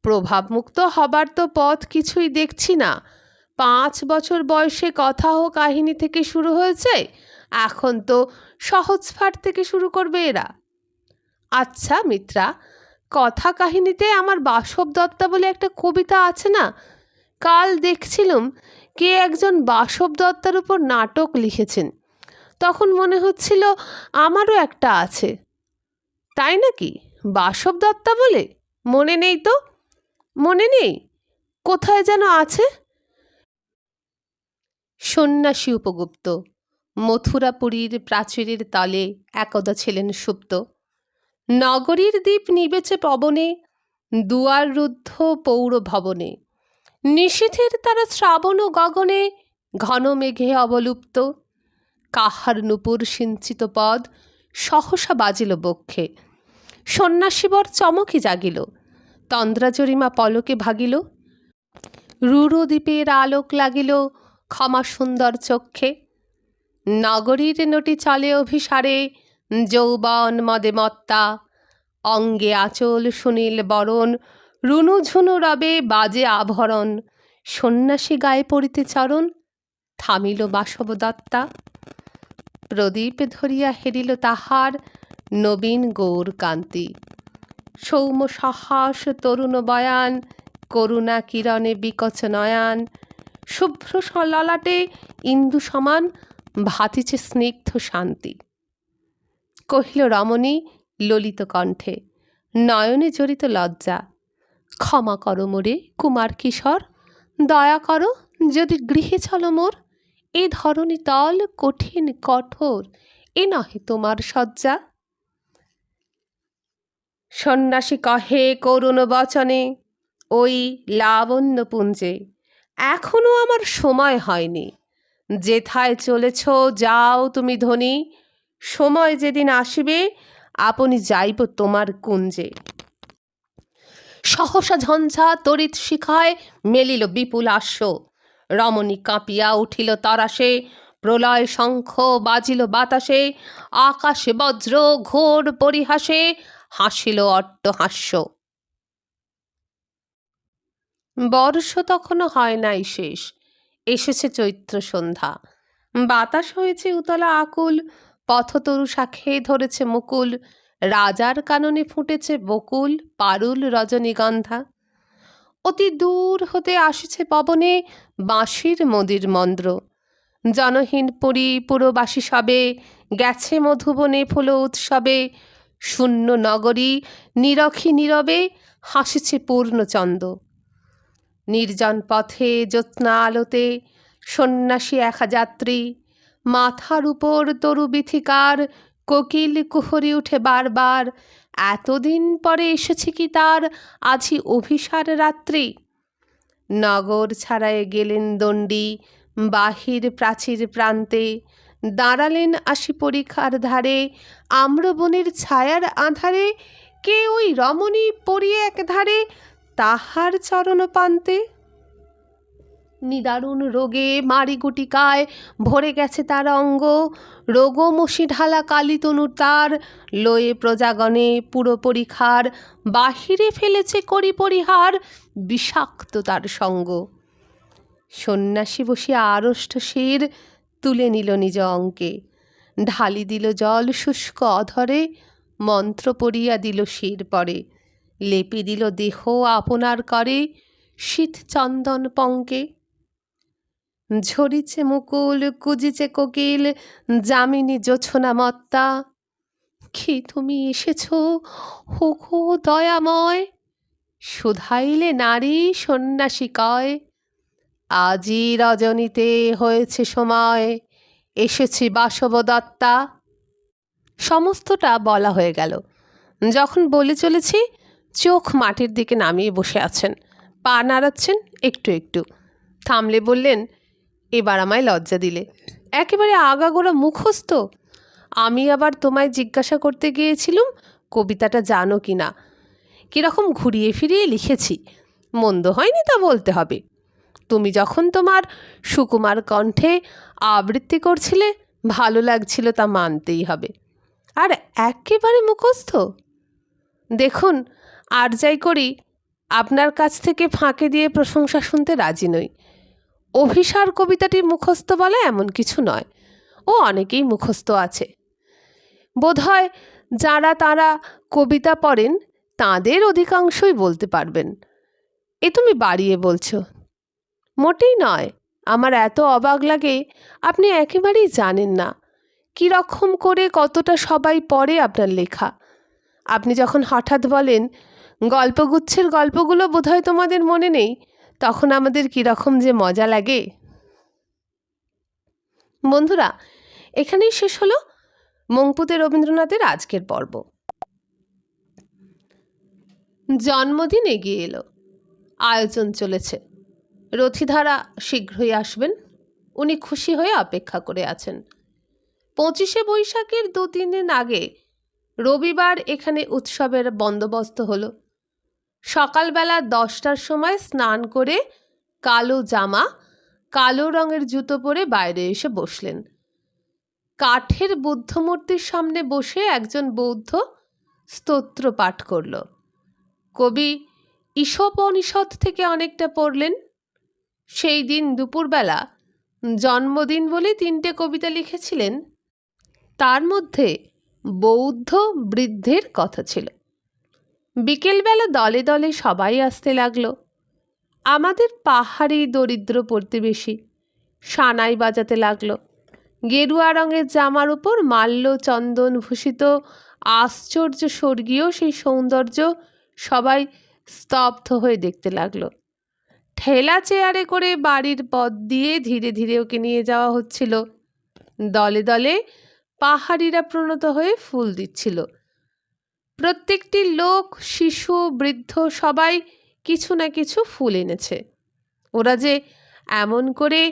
প্রভাবমুক্ত হবার তো পথ কিছুই দেখছি না। 5 বছর বয়সে কথা ও কাহিনী থেকে শুরু হয়েছে, এখন তো সহজপাঠ থেকে শুরু করবে এরা। আচ্ছা মিত্রা, কথা কাহিনীতে আমার বাসব দত্তা বলে একটা কবিতা আছে না? কাল দেখছিলাম কে একজন বাসব দত্তার উপর নাটক লিখেছেন। তখন মনে হচ্ছিল আমারও একটা আছে। তাই নাকি? বাসব দত্তা বলে? মনে নেই তো। মনে নেই, কোথায় যেন আছে। সন্ন্যাসী উপগুপ্ত মথুরাপুরীর প্রাচীরের তলে একদা ছিলেন সুপ্ত। নগরীর দ্বীপ নিবেছে পবনে, দুয়ার রুদ্ধ পৌর ভবনে। নিশীথের তারা শ্রাবণ ও গগনে, ঘন মেঘে অবলুপ্ত। কাহার নূপুর সিঞ্চিত পদ সহসা বাজিল বক্ষে। সন্ন্যাসীবর চমকি জাগিল, তন্দ্রাজরিমা পলকে ভাগিল। রূঢ় দ্বীপের আলোক লাগিল ক্ষমা সুন্দর চক্ষে। নগরীর নটি চলে অভিসারে, যৌবন মদে মত্তা। অঙ্গে আঁচল সুনীল বরণ, রুনু ঝুনু রবে বাজে আভরণ। সন্ন্যাসী গায়ে পড়িতে চরণ, থামিল বাসব দত্তা। প্রদীপ ধরিয়া হেরিল তাহার নবীন গৌর কান্তি। সৌম্য সাহস তরুণ বয়ান, করুণা কিরণে বিকচ নয়ান। শুভ্র ললাটে ইন্দু সমান, ভাতিছে স্নিগ্ধ শান্তি। কহিল রমণী ললিত কণ্ঠে, নয়নে জড়িত লজ্জা। ক্ষমা করো মোরে কুমার কিশোর, দয়া করো যদি গৃহে চলো মোর। এ ধরণী তল কঠিন কঠোর, এ নহে তোমার শয্যা। সন্ন্যাসী কহে করুণ বচনে, ওই লাবণ্য পুঞ্জে, এখনো আমার সময় হয়নি। যেথায় চলেছ যাও তুমি ধনী, সময় যেদিন আসিবে আপনি যাইব তোমার কুঞ্জে। সহসা ঝঞ্ঝা তড়িৎ শিখায় মেলিল বিপুল আশ্ব। রমণী কাঁপিয়া উঠিল তরাসে, প্রলয় শঙ্খ বাজিল বাতাসে। আকাশে বজ্র ঘোর পরিহাসে, হাসিল অট্টহাস্য। বর্ষ তখনও হয় নাই শেষ, এসেছে চৈত্র সন্ধ্যা। বাতাস হয়েছে উতলা আকুল, পথতরু শাখে ধরেছে মুকুল। রাজার কাননে ফুটেছে বকুল, পারুল রজনীগন্ধা। অতি দূর হতে আসিছে পবনে বাঁশির মদির মন্দ্র। জনহীন পুরী পুরবাসী সবে, গেছে মধুবনে ফুল উৎসবে। শূন্য নগরী নিরখী নীরবে, হাসিছে পূর্ণচন্দ্র। নির্জন পথে জ্যোৎস্না আলোতে সন্ন্যাসী একা যাত্রী। মাথার উপর তরু বিথিকার, কোকিল কুহরি উঠে বারবার। এতদিন পরে এসেছে কি তার আজি অভিসার রাত্রি। নগর ছাড়ায় গেলেন দণ্ডী বাহির প্রাচীর প্রান্তে। দাঁড়ালেন আসি পরিখার ধারে, আম্রবনের ছায়ার আঁধারে। কে ওই রমণী পড়িয়ে একধারে, তাহার চরণ পান্তে। নিদারুণ রোগে মারিগুটিকায় ভরে গেছে তার অঙ্গ। রোগমসি ঢালা কালিতনু তার, লয়ে প্রজাগণে পুরো পরিখার। বাহিরে ফেলেছে করি পরিহার, বিষাক্ত তার সঙ্গ। সন্ন্যাসী বসিয়া আড়ষ্ট শির তুলে নিল নিজ অঙ্কে। ঢালি দিল জল শুষ্ক অধরে, মন্ত্র পড়িয়া দিল শির পরে, লেপি দিল দেহ আপনার করে, শীত চন্দন পঙ্কে। ঝরিছে মুকুল কুজিছে কোকিল, যামিনী জোছনা মত্তা, কি তুমি এসেছ হুকু দয়াময়, শুধাইলে নারী সন্ন্যাসী কয়, আজি রজনীতে হয়েছে সময়, এসেছি বাসবদত্তা। সমস্তটা বলা হয়ে গেল। যখন বলে চলেছি, চোখ মাটির দিকে নামিয়ে বসে আছেন, পা নাড়াচ্ছেন একটু একটু। থামলে বললেন, এবার আমায় লজ্জা দিলে, একেবারে আগাগোড়া মুখস্থ। আমি আবার তোমায় জিজ্ঞাসা করতে গিয়েছিলুম কবিতাটা জানো কি না, কীরকম ঘুরিয়ে ফিরিয়ে লিখেছি, মন্দ হয়নি তা বলতে হবে। তুমি যখন তোমার সুকুমার কণ্ঠে আবৃত্তি করছিলে, ভালো লাগছিল তা মানতেই হবে। আর একেবারে মুখস্থ? দেখুন, আর যাই করি আপনার কাছ থেকে ফাঁকে দিয়ে প্রশংসা শুনতে রাজি নই। অভিসার কবিতাটি মুখস্থ বলা এমন কিছু নয়, ও অনেকেই মুখস্থ আছে। বোধহয় যারা তারা কবিতা পড়েন তাদের অধিকাংশই বলতে পারবেন। এ তুমি বাড়িয়ে বলছো। মোটেই নয়। আমার এত অবাক লাগে, আপনি একেবারেই জানেন না কীরকম করে কতটা সবাই পড়ে আপনার লেখা। আপনি যখন হঠাৎ বলেন, গল্পগুচ্ছের গল্পগুলো বোধহয় তোমাদের মনে নেই, তখন আমাদের কীরকম যে মজা লাগে। বন্ধুরা, এখানেই শেষ হলো মংপুতে রবীন্দ্রনাথের আজকের পর্ব। জন্মদিন এগিয়ে এলো, আয়োজন চলেছে। রথিধারা শীঘ্রই আসবেন, উনি খুশি হয়ে অপেক্ষা করে আছেন। 25শে বৈশাখের 2-3 দিন আগে রবিবার এখানে উৎসবের বন্দোবস্ত হলো। সকালবেলা 10টার সময় স্নান করে কালো জামা, কালো রঙের জুতো পরে বাইরে এসে বসলেন। কাঠের বুদ্ধমূর্তির সামনে বসে একজন বৌদ্ধ স্তোত্র পাঠ করল। কবি ঈশোপনিষদ থেকে অনেকটা পড়লেন। সেই দিন দুপুরবেলা জন্মদিন বলে 3টে কবিতা লিখেছিলেন, তার মধ্যে বৌদ্ধ বৃদ্ধের কথা ছিল। বিকেলবেলা দলে দলে সবাই আসতে লাগলো। আমাদের পাহাড়ি দরিদ্র প্রতিবেশী সানাই বাজাতে লাগলো। গেরুয়া রঙের জামার উপর মাল্য চন্দন ভূষিত আশ্চর্য স্বর্গীয় সেই সৌন্দর্য সবাই স্তব্ধ হয়ে দেখতে লাগলো। ঠেলা চেয়ারে করে বাড়ির পথ দিয়ে ধীরে ধীরে ওকে নিয়ে যাওয়া হচ্ছিল। দলে দলে পাহাড়িরা প্রণত হয়ে ফুল দিচ্ছিল। প্রত্যেকটি লোক, শিশু, বৃদ্ধ সবাই কিছু না কিছু ফুল এনেছে। ওরা যে এমন করে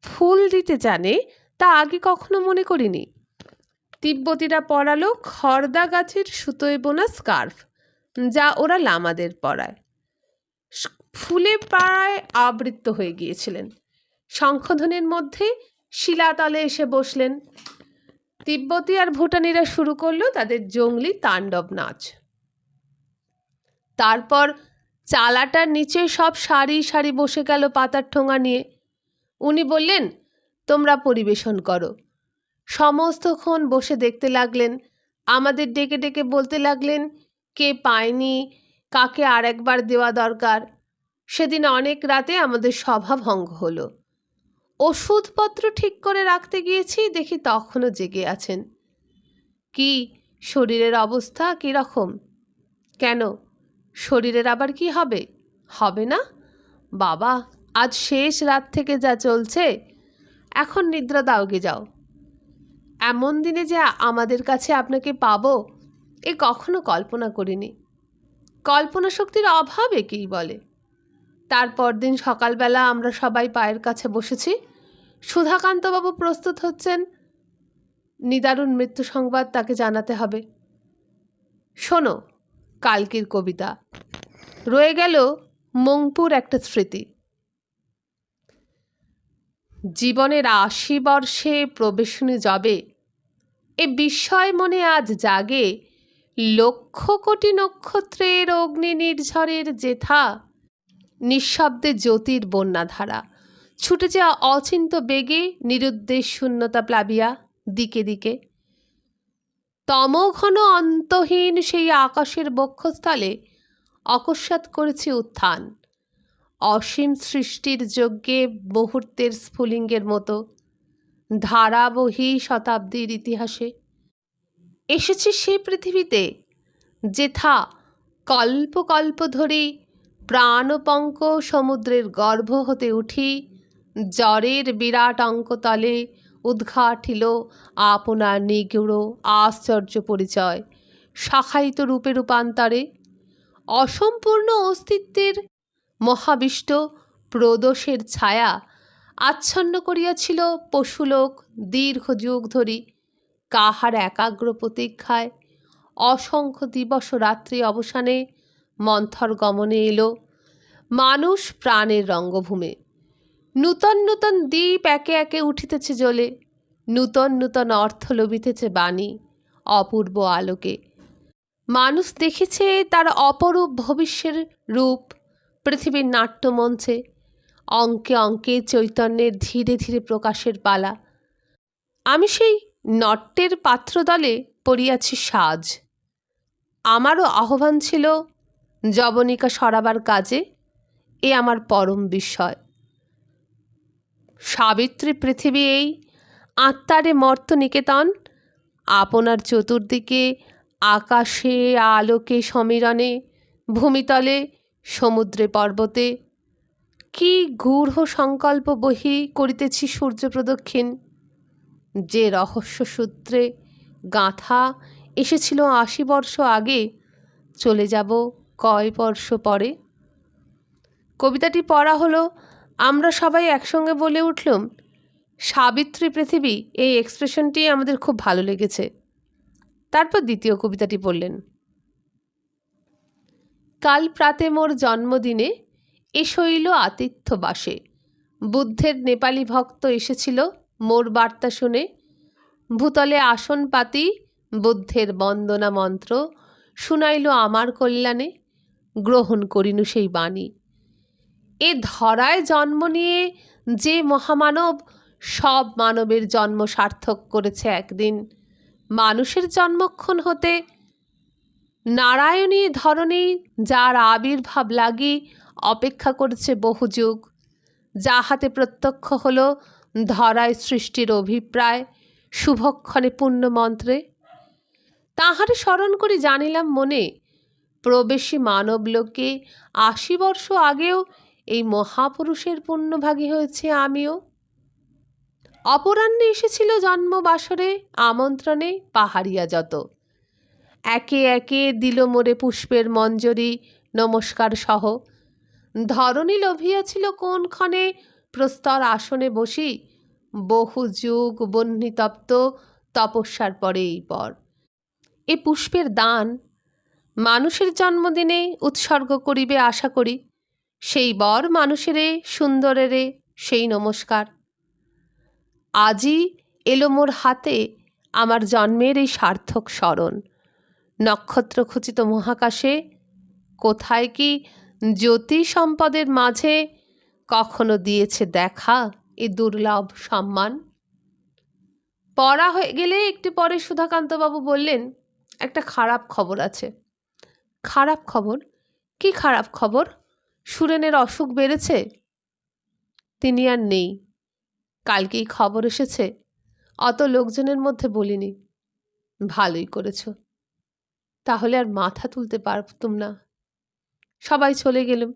ফুল দিতে জানে তা আগে কখনো মনে করিনি। তিব্বতীরা পরালো খর্দা গাছের সুতোয় বোনা স্কার্ফ, যা ওরা লামাদের পরায়। ফুলে প্রায় আবৃত হয়ে গিয়েছিলেন। শঙ্খধ্বনির মধ্যে শিলাতলে এসে বসলেন। তিব্বতী আর ভুটানিরা শুরু করলো তাদের জঙ্গলি তাণ্ডব নাচ। তারপর চালাটার নিচে সব সারি সারি বসে গেল পাতার ঠোঙা নিয়ে। উনি বললেন, তোমরা পরিবেশন করো। সমস্তক্ষণ বসে দেখতে লাগলেন। আমাদের ডেকে ডেকে বলতে লাগলেন কে পায়নি, কাকে আর একবার দেওয়া দরকার। সেদিন অনেক রাতে আমাদের সভা ভঙ্গ হলো। ওষুধপত্র ঠিক করে রাখতে গিয়েছি, দেখি তখনও জেগে আছেন। কি শরীরের অবস্থা কীরকম? কেন, শরীরের আবার কি হবে? হবে না বাবা, আজ শেষ রাত থেকে যা চলছে, এখন নিদ্রা দাওগে যাও। এমন দিনে যে আমাদের কাছে আপনাকে পাবো, এ কখনো কল্পনা করিনি। কল্পনা শক্তির অভাব একেই বলে। তারপর দিন সকালবেলা আমরা সবাই পায়ের কাছে বসেছি। সুধাকান্তবাবু প্রস্তুত হচ্ছেন। নিদারুণ মৃত্যু সংবাদ তাকে জানাতে হবে। শোনো কালকির কবিতা। রয়ে গেল মংপুর একটা স্মৃতি। জীবনের 80 বর্ষে প্রবেশনী যবে, এ বিস্ময় মনে আজ জাগে। লক্ষ কোটি নক্ষত্রের অগ্নি নির্ঝরের জেথা, নিঃশব্দে জ্যোতির বন্যাধারা ছুটে যাওয়া অচিন্ত বেগে নিরুদ্দেশ শূন্যতা প্লাবিয়া দিকে দিকে। তমঘন অন্তহীন সেই আকাশের বক্ষস্থলে অকস্মাৎ করেছি উত্থান, অসীম সৃষ্টির যজ্ঞে মুহূর্তের স্ফুলিঙ্গের মতো ধারাবহী শতাব্দীর ইতিহাসে। এসেছি সেই পৃথিবীতে যেথা কল্প কল্প ধরে প্রাণপঙ্ক সমুদ্রের গর্ভ হতে উঠি জ্বরের বিরাট অঙ্কতলে উদ্ঘাটিল আপনার নিগূঢ় আশ্চর্য পরিচয় শাখায়িত রূপে রূপান্তরে। অসম্পূর্ণ অস্তিত্বের মহাবিষ্ট প্রদোষের ছায়া আচ্ছন্ন করিয়াছিল পশুলোক দীর্ঘ যুগ ধরি, কাহার একাগ্র প্রতীক্ষায় অসংখ্য দিবস রাত্রি অবসানে মন্থর গমনে এলো মানুষ প্রাণের রঙ্গভূমে। নূতন নূতন দ্বীপ একে একে উঠিতেছে জ্বলে, নূতন নূতন অর্থ লভিতেছে বাণী অপূর্ব আলোকে। মানুষ দেখেছে তার অপরূপ ভবিষ্যের রূপ পৃথিবীর নাট্যমঞ্চে, অঙ্কে অঙ্কে চৈতন্যের ধীরে ধীরে প্রকাশের পালা। আমি সেই নট্যের পাত্রদলে পড়িয়াছি সাজ। আমারও আহ্বান ছিল যবনিকা সরাবার কাজে, এ আমার পরম বিস্ময়। সাবিত্রী পৃথিবী এই আত্মারে মর্ত নিকেতন, আপনার চতুর্দিকে আকাশে আলোকে সমীরণে, ভূমিতলে সমুদ্রে পর্বতে কি গূঢ় সংকল্প বহি করিতেছি সূর্য প্রদক্ষিণ। যে রহস্য সূত্রে গাঁথা এসেছিল ৮০ বর্ষ আগে, চলে যাব কয় বর্ষ পরে। কবিতাটি পড়া হলো, আমরা সবাই একসঙ্গে বলে উঠলাম সাবিত্রী পৃথিবী। এই এক্সপ্রেশনটি আমাদের খুব ভালো লেগেছে। তারপর দ্বিতীয় কবিতাটি পড়লেন। কাল প্রাতে মোর জন্মদিনে এসইল আতিথ্য বাসে, বুদ্ধের নেপালি ভক্ত এসেছিল মোর বার্তা শুনে, ভূতলে আসন পাতি বুদ্ধের বন্দনা মন্ত্র শুনাইল আমার কল্যাণে, গ্রহণ করিনু সেই বাণী। এ ধরায় জন্ম নিয়ে যে মহামানব সব মানবের জন্ম সার্থক করেছে একদিন, মানুষের জন্মক্ষণ হতে নারায়ণী ধরণী যার আবির্ভাব লাগি অপেক্ষা করেছে বহু যুগ, যাহাতে প্রত্যক্ষ হল ধরায় সৃষ্টির অভিপ্রায় শুভক্ষণে পুণ্যমন্ত্রে। তাহারে স্মরণ করি জানিলাম মনে, প্রবেশী মানবলোকে ৮০ বর্ষ আগেও এই মহাপুরুষের পুণ্যভাগী হয়েছে আমিও। অপরাহ্নে এসেছিল জন্মবাসরে আমন্ত্রণে পাহাড়িয়া যত, একে একে দিল মোরে পুষ্পের মঞ্জরি নমস্কার সহ। ধরণী লোভিয়াছিল কোনক্ষণে প্রস্তর আসনে বসি, বহু যুগ বহ্নিতপ্ত তপস্যার পরে এই পর। এ পুষ্পের দান মানুষের জন্মদিনে উৎসর্গ করিবে আশা করি, সেই বর মানুষেরে সুন্দরেরে সেই নমস্কার। আজই এলো মোর হাতে আমার জন্মের এই সার্থক স্মরণ, নক্ষত্র খচিত মহাকাশে কোথায় কি জ্যোতি সম্পদের মাঝে কখনো দিয়েছে দেখা এ দুর্লভ সম্মান। পড়া হয়ে গেলে একটু পরে সুধাকান্তবাবু বললেন, একটা খারাপ খবর আছে। খারাপ খবর? কি খারাপ খবর? সুরেনের অসুখ বেড়েছে? তিনি আর নেই, কালকেই খবর এসেছে। অত লোকজনের মধ্যে বলিনি। ভালোই করেছ, তাহলে আর মাথা তুলতে পারতুম না। সবাই চলে গেলাম,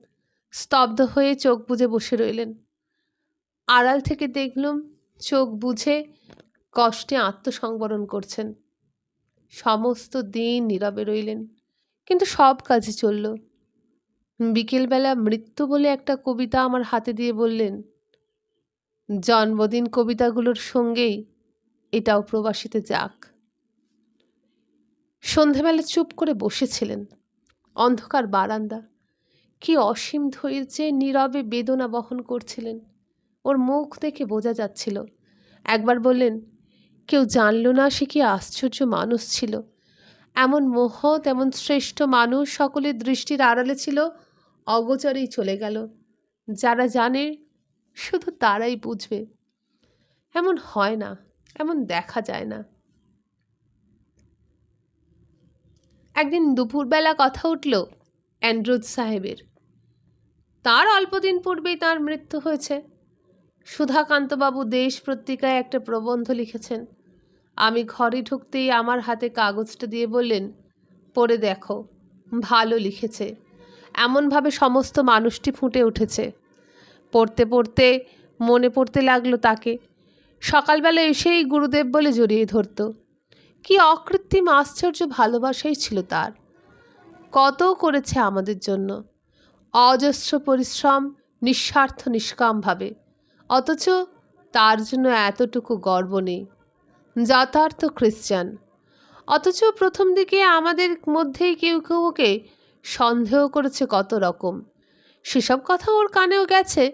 স্তব্ধ হয়ে চোখ বুজে বসে রইলেন। আড়াল থেকে দেখলুম চোখ বুঝে কষ্টে আত্মসংবরণ করছেন। সমস্ত দিন নীরবে রইলেন, কিন্তু সব কাজে চলল। বিকেলবেলা মৃত্যু বলে একটা কবিতা আমার হাতে দিয়ে বললেন, জন্মদিন কবিতাগুলোর সঙ্গেই এটাও প্রবাসীতে যাক। সন্ধেবেলা চুপ করে বসেছিলেন। অন্ধকার বারান্দা, কি অসীম ধৈর্যে নীরবে বেদনা বহন করছিলেন। ওর মুখ দেখে বোঝা যাচ্ছিল। একবার বললেন, কেউ জানল না সে কি আশ্চর্য মানুষ ছিল। এমন মহৎ এমন শ্রেষ্ঠ মানুষ সকলের দৃষ্টির আড়ালে ছিল, অগোচরেই চলে গেল। যারা জানে শুধু তারাই বুঝবে। এমন হয় না, এমন দেখা যায় না। একদিন দুপুরবেলা কথা উঠল অ্যান্ড্রুজ সাহেবের। তার অল্পদিন পূর্বেই তার মৃত্যু হয়েছে। সুধাকান্তবাবু দেশ পত্রিকায় একটা প্রবন্ধ লিখেছেন। আমি ঘরে ঢুকতেই আমার হাতে কাগজটা দিয়ে বললেন, পড়ে দেখো, ভালো লিখেছে। এমনভাবে সমস্ত মানুষটি ফুটে উঠেছে। পড়তে পড়তে মনে পড়তে লাগলো তাকে। সকালবেলা এসেই গুরুদেব বলে জড়িয়ে ধরত। কি অকৃত্রিম আশ্চর্য ভালোবাসাই ছিল তার। কত করেছে আমাদের জন্য, অজস্র পরিশ্রম, নিঃস্বার্থ নিষ্কামভাবে। অথচ তার জন্য এতটুকু গর্ব নেই। যথার্থ খ্রিস্টান। অথচ প্রথম দিকে আমাদের মধ্যেই কেউ কেউ ওকে সন্দেহ করেছে কত রকম। সেসব কথা ওর কানেও গেছে।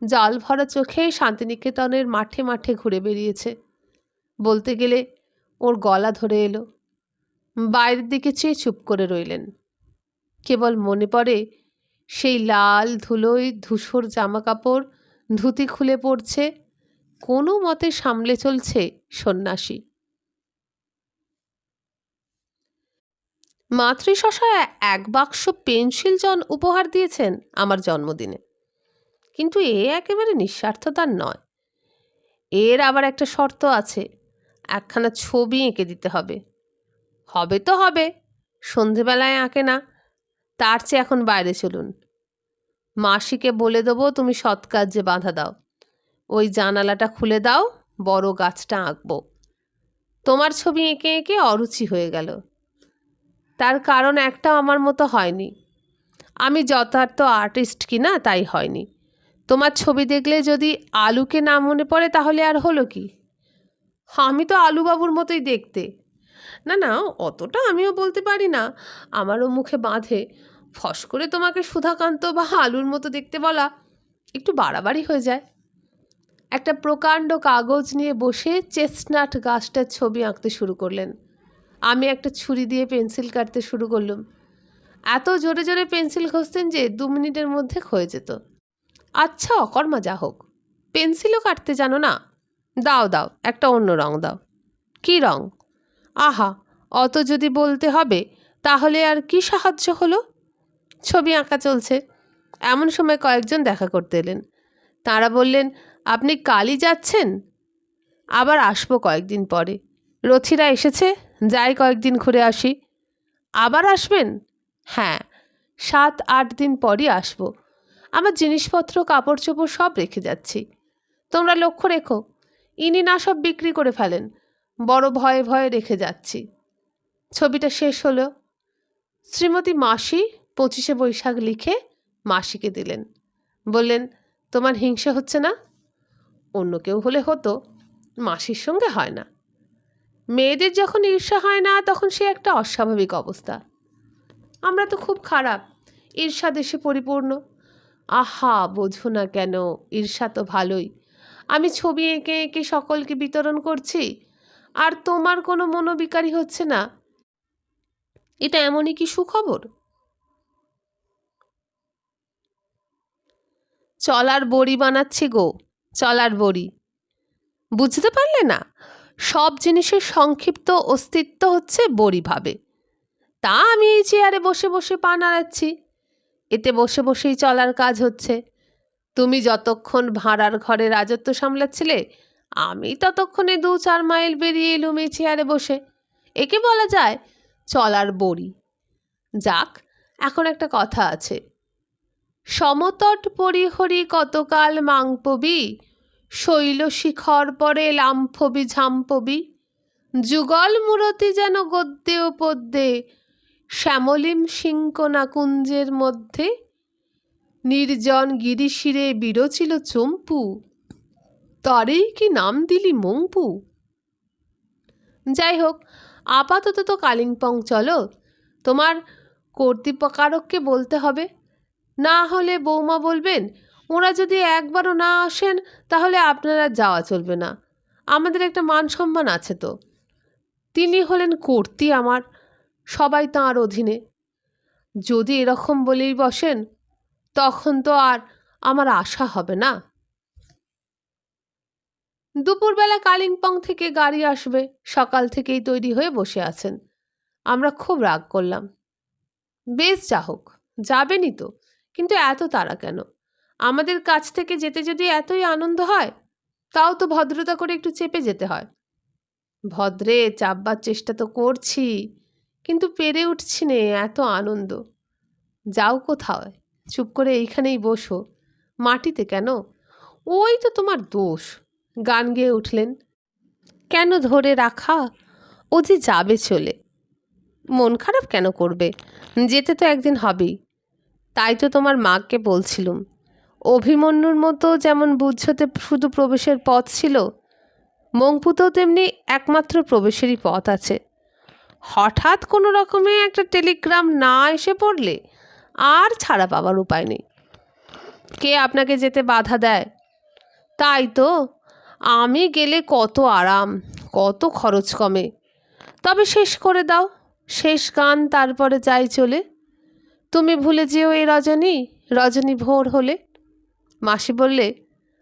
জল ভরা চোখে শান্তিনিকেতনের মাঠে মাঠে ঘুরে বেরিয়েছে। বলতে গেলে ওর গলা ধরে এলো। বাইরের দিকে চেয়ে চুপ করে রইলেন। কেবল মনে পড়ে সেই লাল ধুলোয় ধূসর জামাকাপড়, ধুতি খুলে পড়ছে, কোনো মতে সামলে চলছে সন্ন্যাসী। মাতৃশশা এক বাক্স পেন্সিল জন উপহার দিয়েছেন আমার জন্মদিনে। কিন্তু এ একেবারে নিঃস্বার্থতার নয়। এর আবার একটা শর্ত আছে, একখানা ছবি এঁকে দিতে হবে। হবে তো হবে, সন্ধেবেলায় আঁকে না। তার চেয়ে এখন বাইরে চলুন। মাসিকে বলে দেবো তুমি সৎকার্যে বাধা দাও। ওই জানালাটা খুলে দাও, বড় গাছটা আঁকবো। তোমার ছবি এঁকে এঁকে অরুচি হয়ে গেল। তার কারণ একটাও আমার মতো হয়নি। আমি যথার্থ আর্টিস্ট কি না তাই হয়নি। তোমার ছবি দেখলে যদি আলুকে না মনে পড়ে তাহলে আর হলো কি? আমি তো আলুবাবুর মতোই দেখতে। না না, অতটা আমিও বলতে পারি না। আমারও মুখে বাঁধে। ফস করে তোমাকে সুধাকান্ত বা আলুর মতো দেখতে বলা একটু বাড়াবাড়ি হয়ে যায়। একটা প্রকাণ্ড কাগজ নিয়ে বসে চেস্টনাট গাছটার ছবি আঁকতে শুরু করলেন। আমি একটা ছুরি দিয়ে পেন্সিল কাটতে শুরু করলাম। এত জোরে জোরে পেন্সিল ঘষতেন যে 2 মিনিটের মধ্যে ক্ষয়ে যেত। আচ্ছা অকর্মা যা হোক, পেন্সিলও কাটতে জানো না? দাও দাও, একটা অন্য রং দাও। কী রং? আহা, অত যদি বলতে হবে তাহলে আর কি সাহায্য হলো? ছবি আঁকা চলছে। এমন সময় কয়েকজন দেখা করতে এলেন। তাঁরা বললেন, আপনি কালই যাচ্ছেন? আবার আসবো কয়েকদিন পরে। রথীরা এসেছে, যাই কয়েকদিন ঘুরে আসি। আবার আসবেন? হ্যাঁ, 7-8 দিন পরই আসবো। আমার জিনিসপত্র কাপড় চোপড় সব রেখে যাচ্ছি। তোমরা লক্ষ্য রেখো, ইনি না সব বিক্রি করে ফেলেন। বড় ভয়ে ভয়ে রেখে যাচ্ছি। ছবিটা শেষ হলো। শ্রীমতী মাসি 25শে বৈশাখ লিখে মাসিকে দিলেন। বললেন, তোমার হিংসে হচ্ছে না? অন্য কেউ হলে হতো, মাসির সঙ্গে হয় না। মেয়েদের যখন ঈর্ষা হয় না তখন সে একটা অস্বাভাবিক অবস্থা। আমরা তো খুব খারাপ, ঈর্ষা দেশে পরিপূর্ণ। আহা, বোঝো না কেন? ঈর্ষা তো ভালোই। আমি ছবি এঁকে এঁকে সকলকে বিতরণ করছি, আর তোমার কোনো মনোবিকারী হচ্ছে না। এটা এমনই কি সুখবর? চলার বড়ি বানাচ্ছি গো, চলার বড়ি। বুঝতে পারলে না? সব জিনিসের সংক্ষিপ্ত অস্তিত্ব হচ্ছে বড়ি ভাবে। তা আমি এই চেয়ারে বসে বসে পা নাড়াচ্ছি। এতে বসে বসেই চলার কাজ হচ্ছে। তুমি যতক্ষণ ভাঁড়ার ঘরে রাজত্ব সামলাচ্ছিলে, আমি ততক্ষণে 2-4 মাইল বেরিয়ে এলুম এই চেয়ারে বসে। একে বলা যায় চলার বড়ি। যাক, এখন একটা কথা আছে, সমতট পরিহরি কতকাল মাংপবি, শৈল শিখর পরে লাম্ফবি ঝাম্পবি, যুগল মূরতি যেন গদ্যে ও পদ্যে, শ্যামলিম সিংকনা কুঞ্জের মধ্যে, নির্জন গিরিশিরে বিরচিল চম্পু, তরেই কি নাম দিলি মংপু। যাই হোক, আপাতত তো কালিম্পং চলো। তোমার কর্তৃপকারককে বলতে হবে, না হলে বৌমা বলবেন, ওরা যদি একবারও না আসেন তাহলে আপনারা যাওয়া চলবে না। আমাদের একটা মান সম্মান আছে তো। তিনি হলেন কর্ত্রী আমার, সবাই তাঁর অধীনে। যদি এরকম বলেই বসেন তখন তো আর আমার আশা হবে না। দুপুরবেলা কালিম্পং থেকে গাড়ি আসবে, সকাল থেকেই তৈরি হয়ে বসে আছেন। আমরা খুব রাগ করলাম। বেশ যা হোক, যাবেনই তো, কিন্তু এত তাড়া কেন? আমাদের কাছ থেকে যেতে যদি এতই আনন্দ হয়, তাও তো ভদ্রতা করে একটু চেপে যেতে হয়। ভদ্রে চাপবার চেষ্টা তো করছি, কিন্তু পেরে উঠছি নে, এত আনন্দ। যাও কোথাও, চুপ করে এইখানেই বসো। মাটিতে কেন? ওই তো তোমার দোষ। গান গেয়ে উঠলেন। কেন ধরে রাখা? ও যে যাবে চলে। মন খারাপ কেন করবে? যেতে তো একদিন হবেই। তাই তো তোমার মাকে বলছিলুম, অভিমন্যুর মতো যেমন বুঝতে শুধু প্রবেশের পথ ছিল, মংপুতেও তেমনি একমাত্র প্রবেশেরই পথ আছে। হঠাৎ কোনো রকমে একটা টেলিগ্রাম না এসে পড়লে আর ছাড়া পাবার উপায় নেই। কে আপনাকে যেতে বাধা দেয়? তাই তো, আমি গেলে কত আরাম, কত খরচ কমে। তবে শেষ করে দাও, শেষ গান, তারপরে যাই চলে। তুমি ভুলে যেও এই রজনী, রজনী ভোর হলে। মাসি বললে,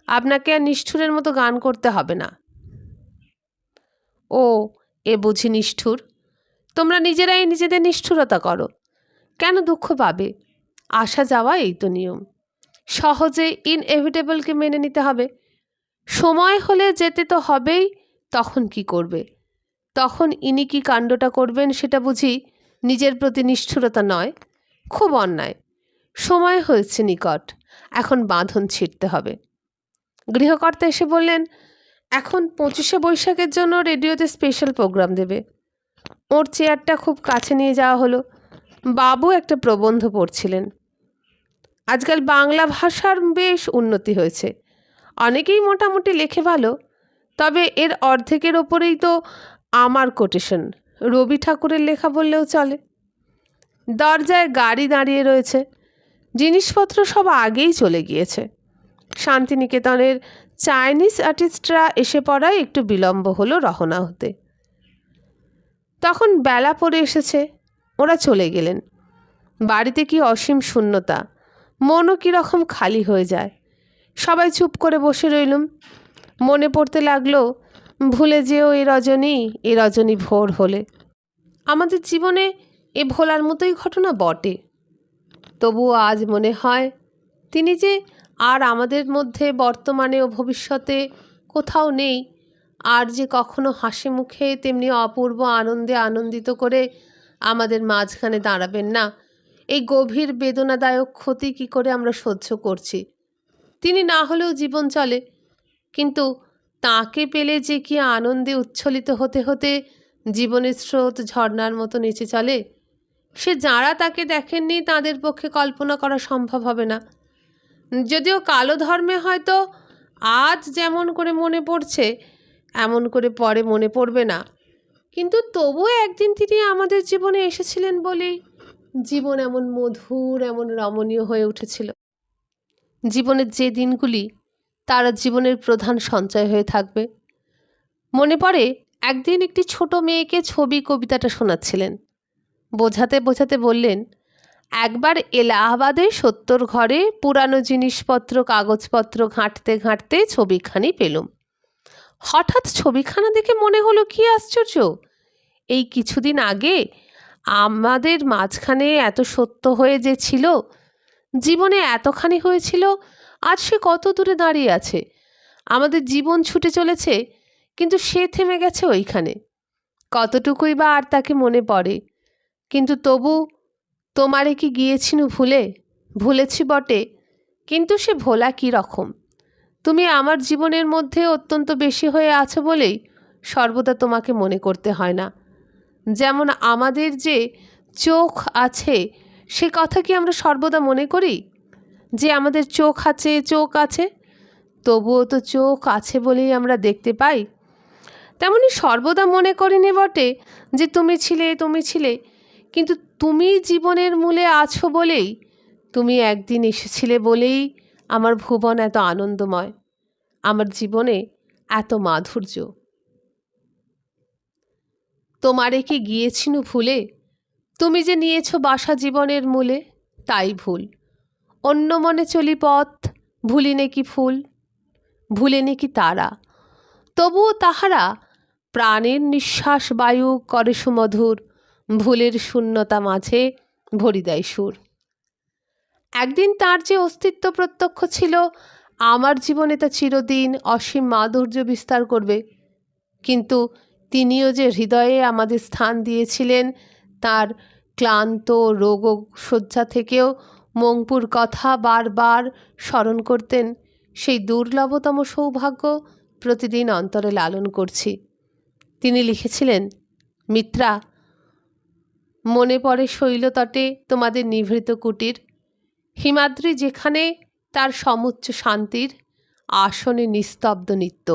আপনাকে আর নিষ্ঠুরের মতো গান করতে হবে না। ও, এ বুঝি নিষ্ঠুর? তোমরা নিজেরাই নিজেদের নিষ্ঠুরতা করো। কেন দুঃখ পাবে? আসা যাওয়া এই তো নিয়ম। সহজে ইনএভিটেবলকে মেনে নিতে হবে। সময় হলে যেতে তো হবেই। তখন কি করবে? তখন ইনি কি কাণ্ডটা করবেন সেটা বুঝি নিজের প্রতি নিষ্ঠুরতা নয়, খুব অন্যায়। সময় হয়েছে নিকট, এখন বাঁধন ছিঁড়তে হবে। গৃহকর্তা এসে বললেন, এখন 25শে বৈশাখের জন্য রেডিওতে স্পেশাল প্রোগ্রাম দেবে। ওর চেয়ারটা খুব কাছে নিয়ে যাওয়া হলো। বাবু একটা প্রবন্ধ পড়ছিলেন। আজকাল বাংলা ভাষার বেশ উন্নতি হয়েছে, অনেকেই মোটামুটি লেখে ভালো। তবে এর অর্ধেকের ওপরেই তো আমার কোটেশন, রবি ঠাকুরের লেখা বললেও চলে। দরজায় গাড়ি দাঁড়িয়ে রয়েছে, জিনিসপত্র সব আগেই চলে গিয়েছে। শান্তিনিকেতনের চাইনিজ আর্টিস্টরা এসে পড়ায় একটু বিলম্ব হলো রওনা হতে। তখন বেলা পড়ে এসেছে, ওরা চলে গেলেন। বাড়িতে কি অসীম শূন্যতা, মনও কীরকম খালি হয়ে যায়। সবাই চুপ করে বসে রইলুম। মনে পড়তে লাগলো, ভুলে যেও এ রজনী, এ রজনী ভোর হলে। আমাদের জীবনে এ ভোলার মতোই ঘটনা বটে। তবুও আজ মনে হয় তিনি যে আর আমাদের মধ্যে বর্তমানে ও ভবিষ্যতে কোথাও নেই, আর যে কখনো হাসি মুখে তেমনি অপূর্ব আনন্দে আনন্দিত করে আমাদের মাঝখানে দাঁড়াবেন না, এই গভীর বেদনাদায়ক ক্ষতি কি করে আমরা সহ্য করছি। তিনি না হলেও জীবন চলে, কিন্তু তাকে পেলে যে কি আনন্দে উচ্ছ্বলিত হতে হতে জীবনের স্রোত ঝর্ণার মতো নিচে চলে, সে যারা তাকে দেখেননি তাদের পক্ষে কল্পনা করা সম্ভব হবে না। যদিও কালো ধর্মে হয়তো আজ যেমন করে মনে পড়ছে এমন করে পরে মনে পড়বে না, কিন্তু তবুও একদিন তিনি আমাদের জীবনে এসেছিলেন বলেই জীবন এমন মধুর, এমন রমণীয় হয়ে উঠেছিল। জীবনের যে দিনগুলি তারা জীবনের প্রধান সঞ্চয় হয়ে থাকবে। মনে পড়ে একদিন একটি ছোট মেয়েকে ছবি কবিতাটা শোনাচ্ছিলেন। বোঝাতে বোঝাতে বললেন, একবার এলাহাবাদে 70 ঘরে পুরানো জিনিসপত্র কাগজপত্র ঘাঁটতে ঘাঁটতে ছবিখানি পেলুম। হঠাৎ ছবিখানা দেখে মনে হলো, কি আশ্চর্য, এই কিছুদিন আগে আমাদের মাঝখানে এত সত্য হয়ে যে ছিল, জীবনে এতখানি হয়েছিল, আজ সে কত দূরে দাঁড়িয়ে আছে। আমাদের জীবন ছুটে চলেছে, কিন্তু সে থেমে গেছে ওইখানে। কতটুকুই বা আর তাকে মনে পড়ে। কিন্তু তবু তোমারে কি গিয়েছিনু ভুলে? ভুলেছি বটে, কিন্তু সে ভোলা কী রকম? তুমি আমার জীবনের মধ্যে অত্যন্ত বেশি হয়ে আছো বলেই সর্বদা তোমাকে মনে করতে হয় না। যেমন আমাদের যে চোখ আছে, সে কথা কি আমরা সর্বদা মনে করি যে আমাদের চোখ আছে, চোখ আছে? তবুও তো চোখ আছে বলেই আমরা দেখতে পাই। তেমনি সর্বদা মনে করিনি বটে যে তুমি ছিলে, তুমি ছিলে, কিন্তু তুমি জীবনের মূলে আছো বলেই, তুমি একদিন এসেছিলে বলেই আমার ভুবন এত আনন্দময়, আমার জীবনে এত মাধুর্য। তোমারে কি গিয়েছিনু ভুলে? তুমি যে নিয়েছো বাসা জীবনের মূলে, তাই ভুল। অন্য মনে চলি পথ, ভুলিনে কি ফুল, ভুলেনি কি তারা। তবুও তাহারা প্রাণের নিঃশ্বাস বায়ু করে সুমধুর, ভুলের শূন্যতা মাঝে ভরি দেয় সুর। একদিন তার যে অস্তিত্ব প্রত্যক্ষ ছিল, আমার জীবনে তা চিরদিন অসীম মাধুর্য বিস্তার করবে। কিন্তু তিনিও যে হৃদয়ে আমাদের স্থান দিয়েছিলেন, তার ক্লান্ত রোগশয্যা থেকেও মংপুর কথা বারবার স্মরণ করতেন। সেই দুর্লভতম সৌভাগ্য প্রতিদিন অন্তরে লালন করছি। তিনি লিখেছিলেন, মিত্রা, মনে পড়ে শৈলতটে তোমাদের নিভৃত কুটির, হিমাদ্রি যেখানে তার সমুচ্চ শান্তির আসনে নিস্তব্ধ নিত্য,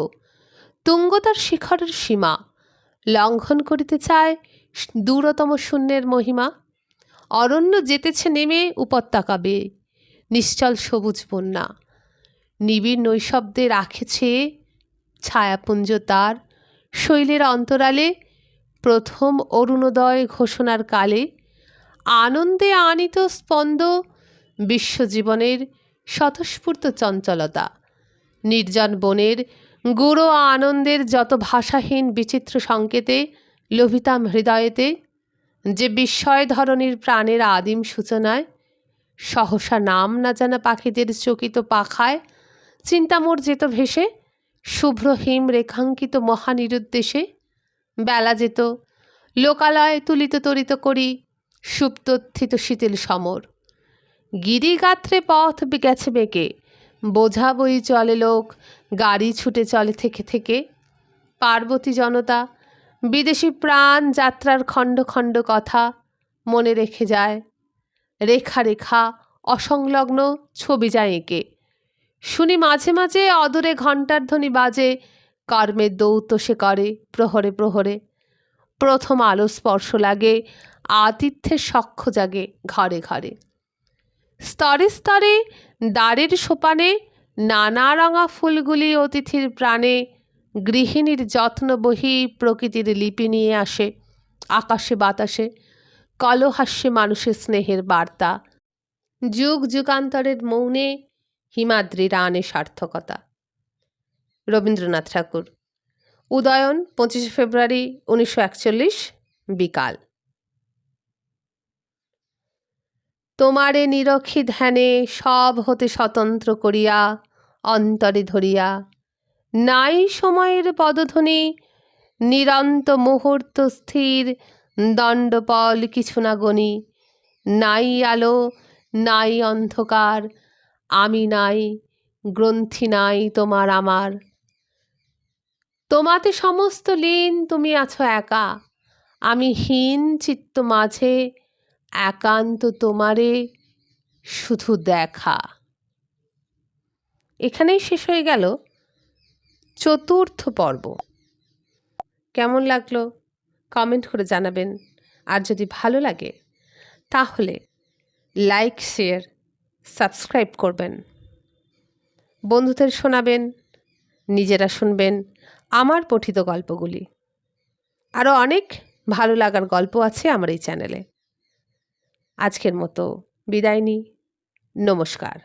তুঙ্গতার শিখরের সীমা লঙ্ঘন করিতে চায় দূরতম শূন্যের মহিমা। অরণ্য যেতেছে নেমে উপত্যকা বেয়ে, নিশ্চল সবুজ বন্যা, নিবিড় নৈশব্দে রাখেছে ছায়াপুঞ্জ তার শৈলের অন্তরালে। প্রথম অরুণোদয় ঘোষণার কালে আনন্দে আনিত স্পন্দ বিশ্বজীবনের স্বতঃস্ফূর্ত চঞ্চলতা। নির্জন বনের গুড়ো আনন্দের যত ভাষাহীন বিচিত্র সংকেতে লোভিতাম হৃদয়েতে, যে বিস্ময় ধরনের প্রাণের আদিম সূচনায় সহসা নাম না জানা পাখিদের চকিত পাখায় চিন্তামোর যেত ভেসে শুভ্র হিম রেখাঙ্কিত মহানিরুদ্দেশে। বেলা যেত লোকালয় তুলিত তরিত করি সুপ্তথিত শীতল সমর। গিরিগাত্রে পথ গেছে বেঁকে, বোঝা বই চলে লোক, গাড়ি ছুটে চলে থেকে থেকে। পার্বতী জনতা বিদেশি প্রাণ যাত্রার খণ্ড খণ্ড কথা মনে রেখে যায়, রেখা রেখা অসংলগ্ন ছবি যায় এঁকে। শুনি মাঝে মাঝে অদূরে ঘণ্টার ধ্বনি বাজে, কর্মের দৌত সে করে প্রহরে প্রহরে। প্রথম আলো স্পর্শ লাগে, আতিথ্যের সখ্য জাগে ঘরে ঘরে। স্তরে স্তরে দ্বারের সোপানে নানা রঙা ফুলগুলি অতিথির প্রাণে গৃহিণীর যত্ন বহি প্রকৃতির লিপি নিয়ে আসে। আকাশে বাতাসে কলহাস্যে মানুষের স্নেহের বার্তা, যুগ যুগান্তরের মৌনে হিমাদ্রির আনে সার্থকতা। রবীন্দ্রনাথ ঠাকুর। উদয়ন 25 ফেব্রুয়ারি 1941 বিকাল। তোমারে নিরখী ধ্যানে সব হতে স্বতন্ত্র করিয়া অন্তরে ধরিয়া, নাই সময়ের পদধ্বনি নিরন্ত মুহূর্ত স্থির দণ্ডপল কিছু না গণি। নাই আলো নাই অন্ধকার, আমি নাই, গ্রন্থি নাই তোমার আমার। তোমাতে সমস্ত লীন, তুমি আছো একা, আমি হীন চিত্ত মাঝে একান্ত তোমারে শুধু দেখা। এখানেই শেষ হয়ে গেল 4th পর্ব। কেমন লাগলো কমেন্ট করে জানাবেন। আর যদি ভালো লাগে তাহলে লাইক, শেয়ার, সাবস্ক্রাইব করবেন, বন্ধুদের শোনাবেন, নিজেরা শুনবেন আমার পঠিত গল্পগুলি। আরও অনেক ভালো লাগার গল্প আছে আমার এই চ্যানেলে। আজকের মতো বিদায় নিই। নমস্কার।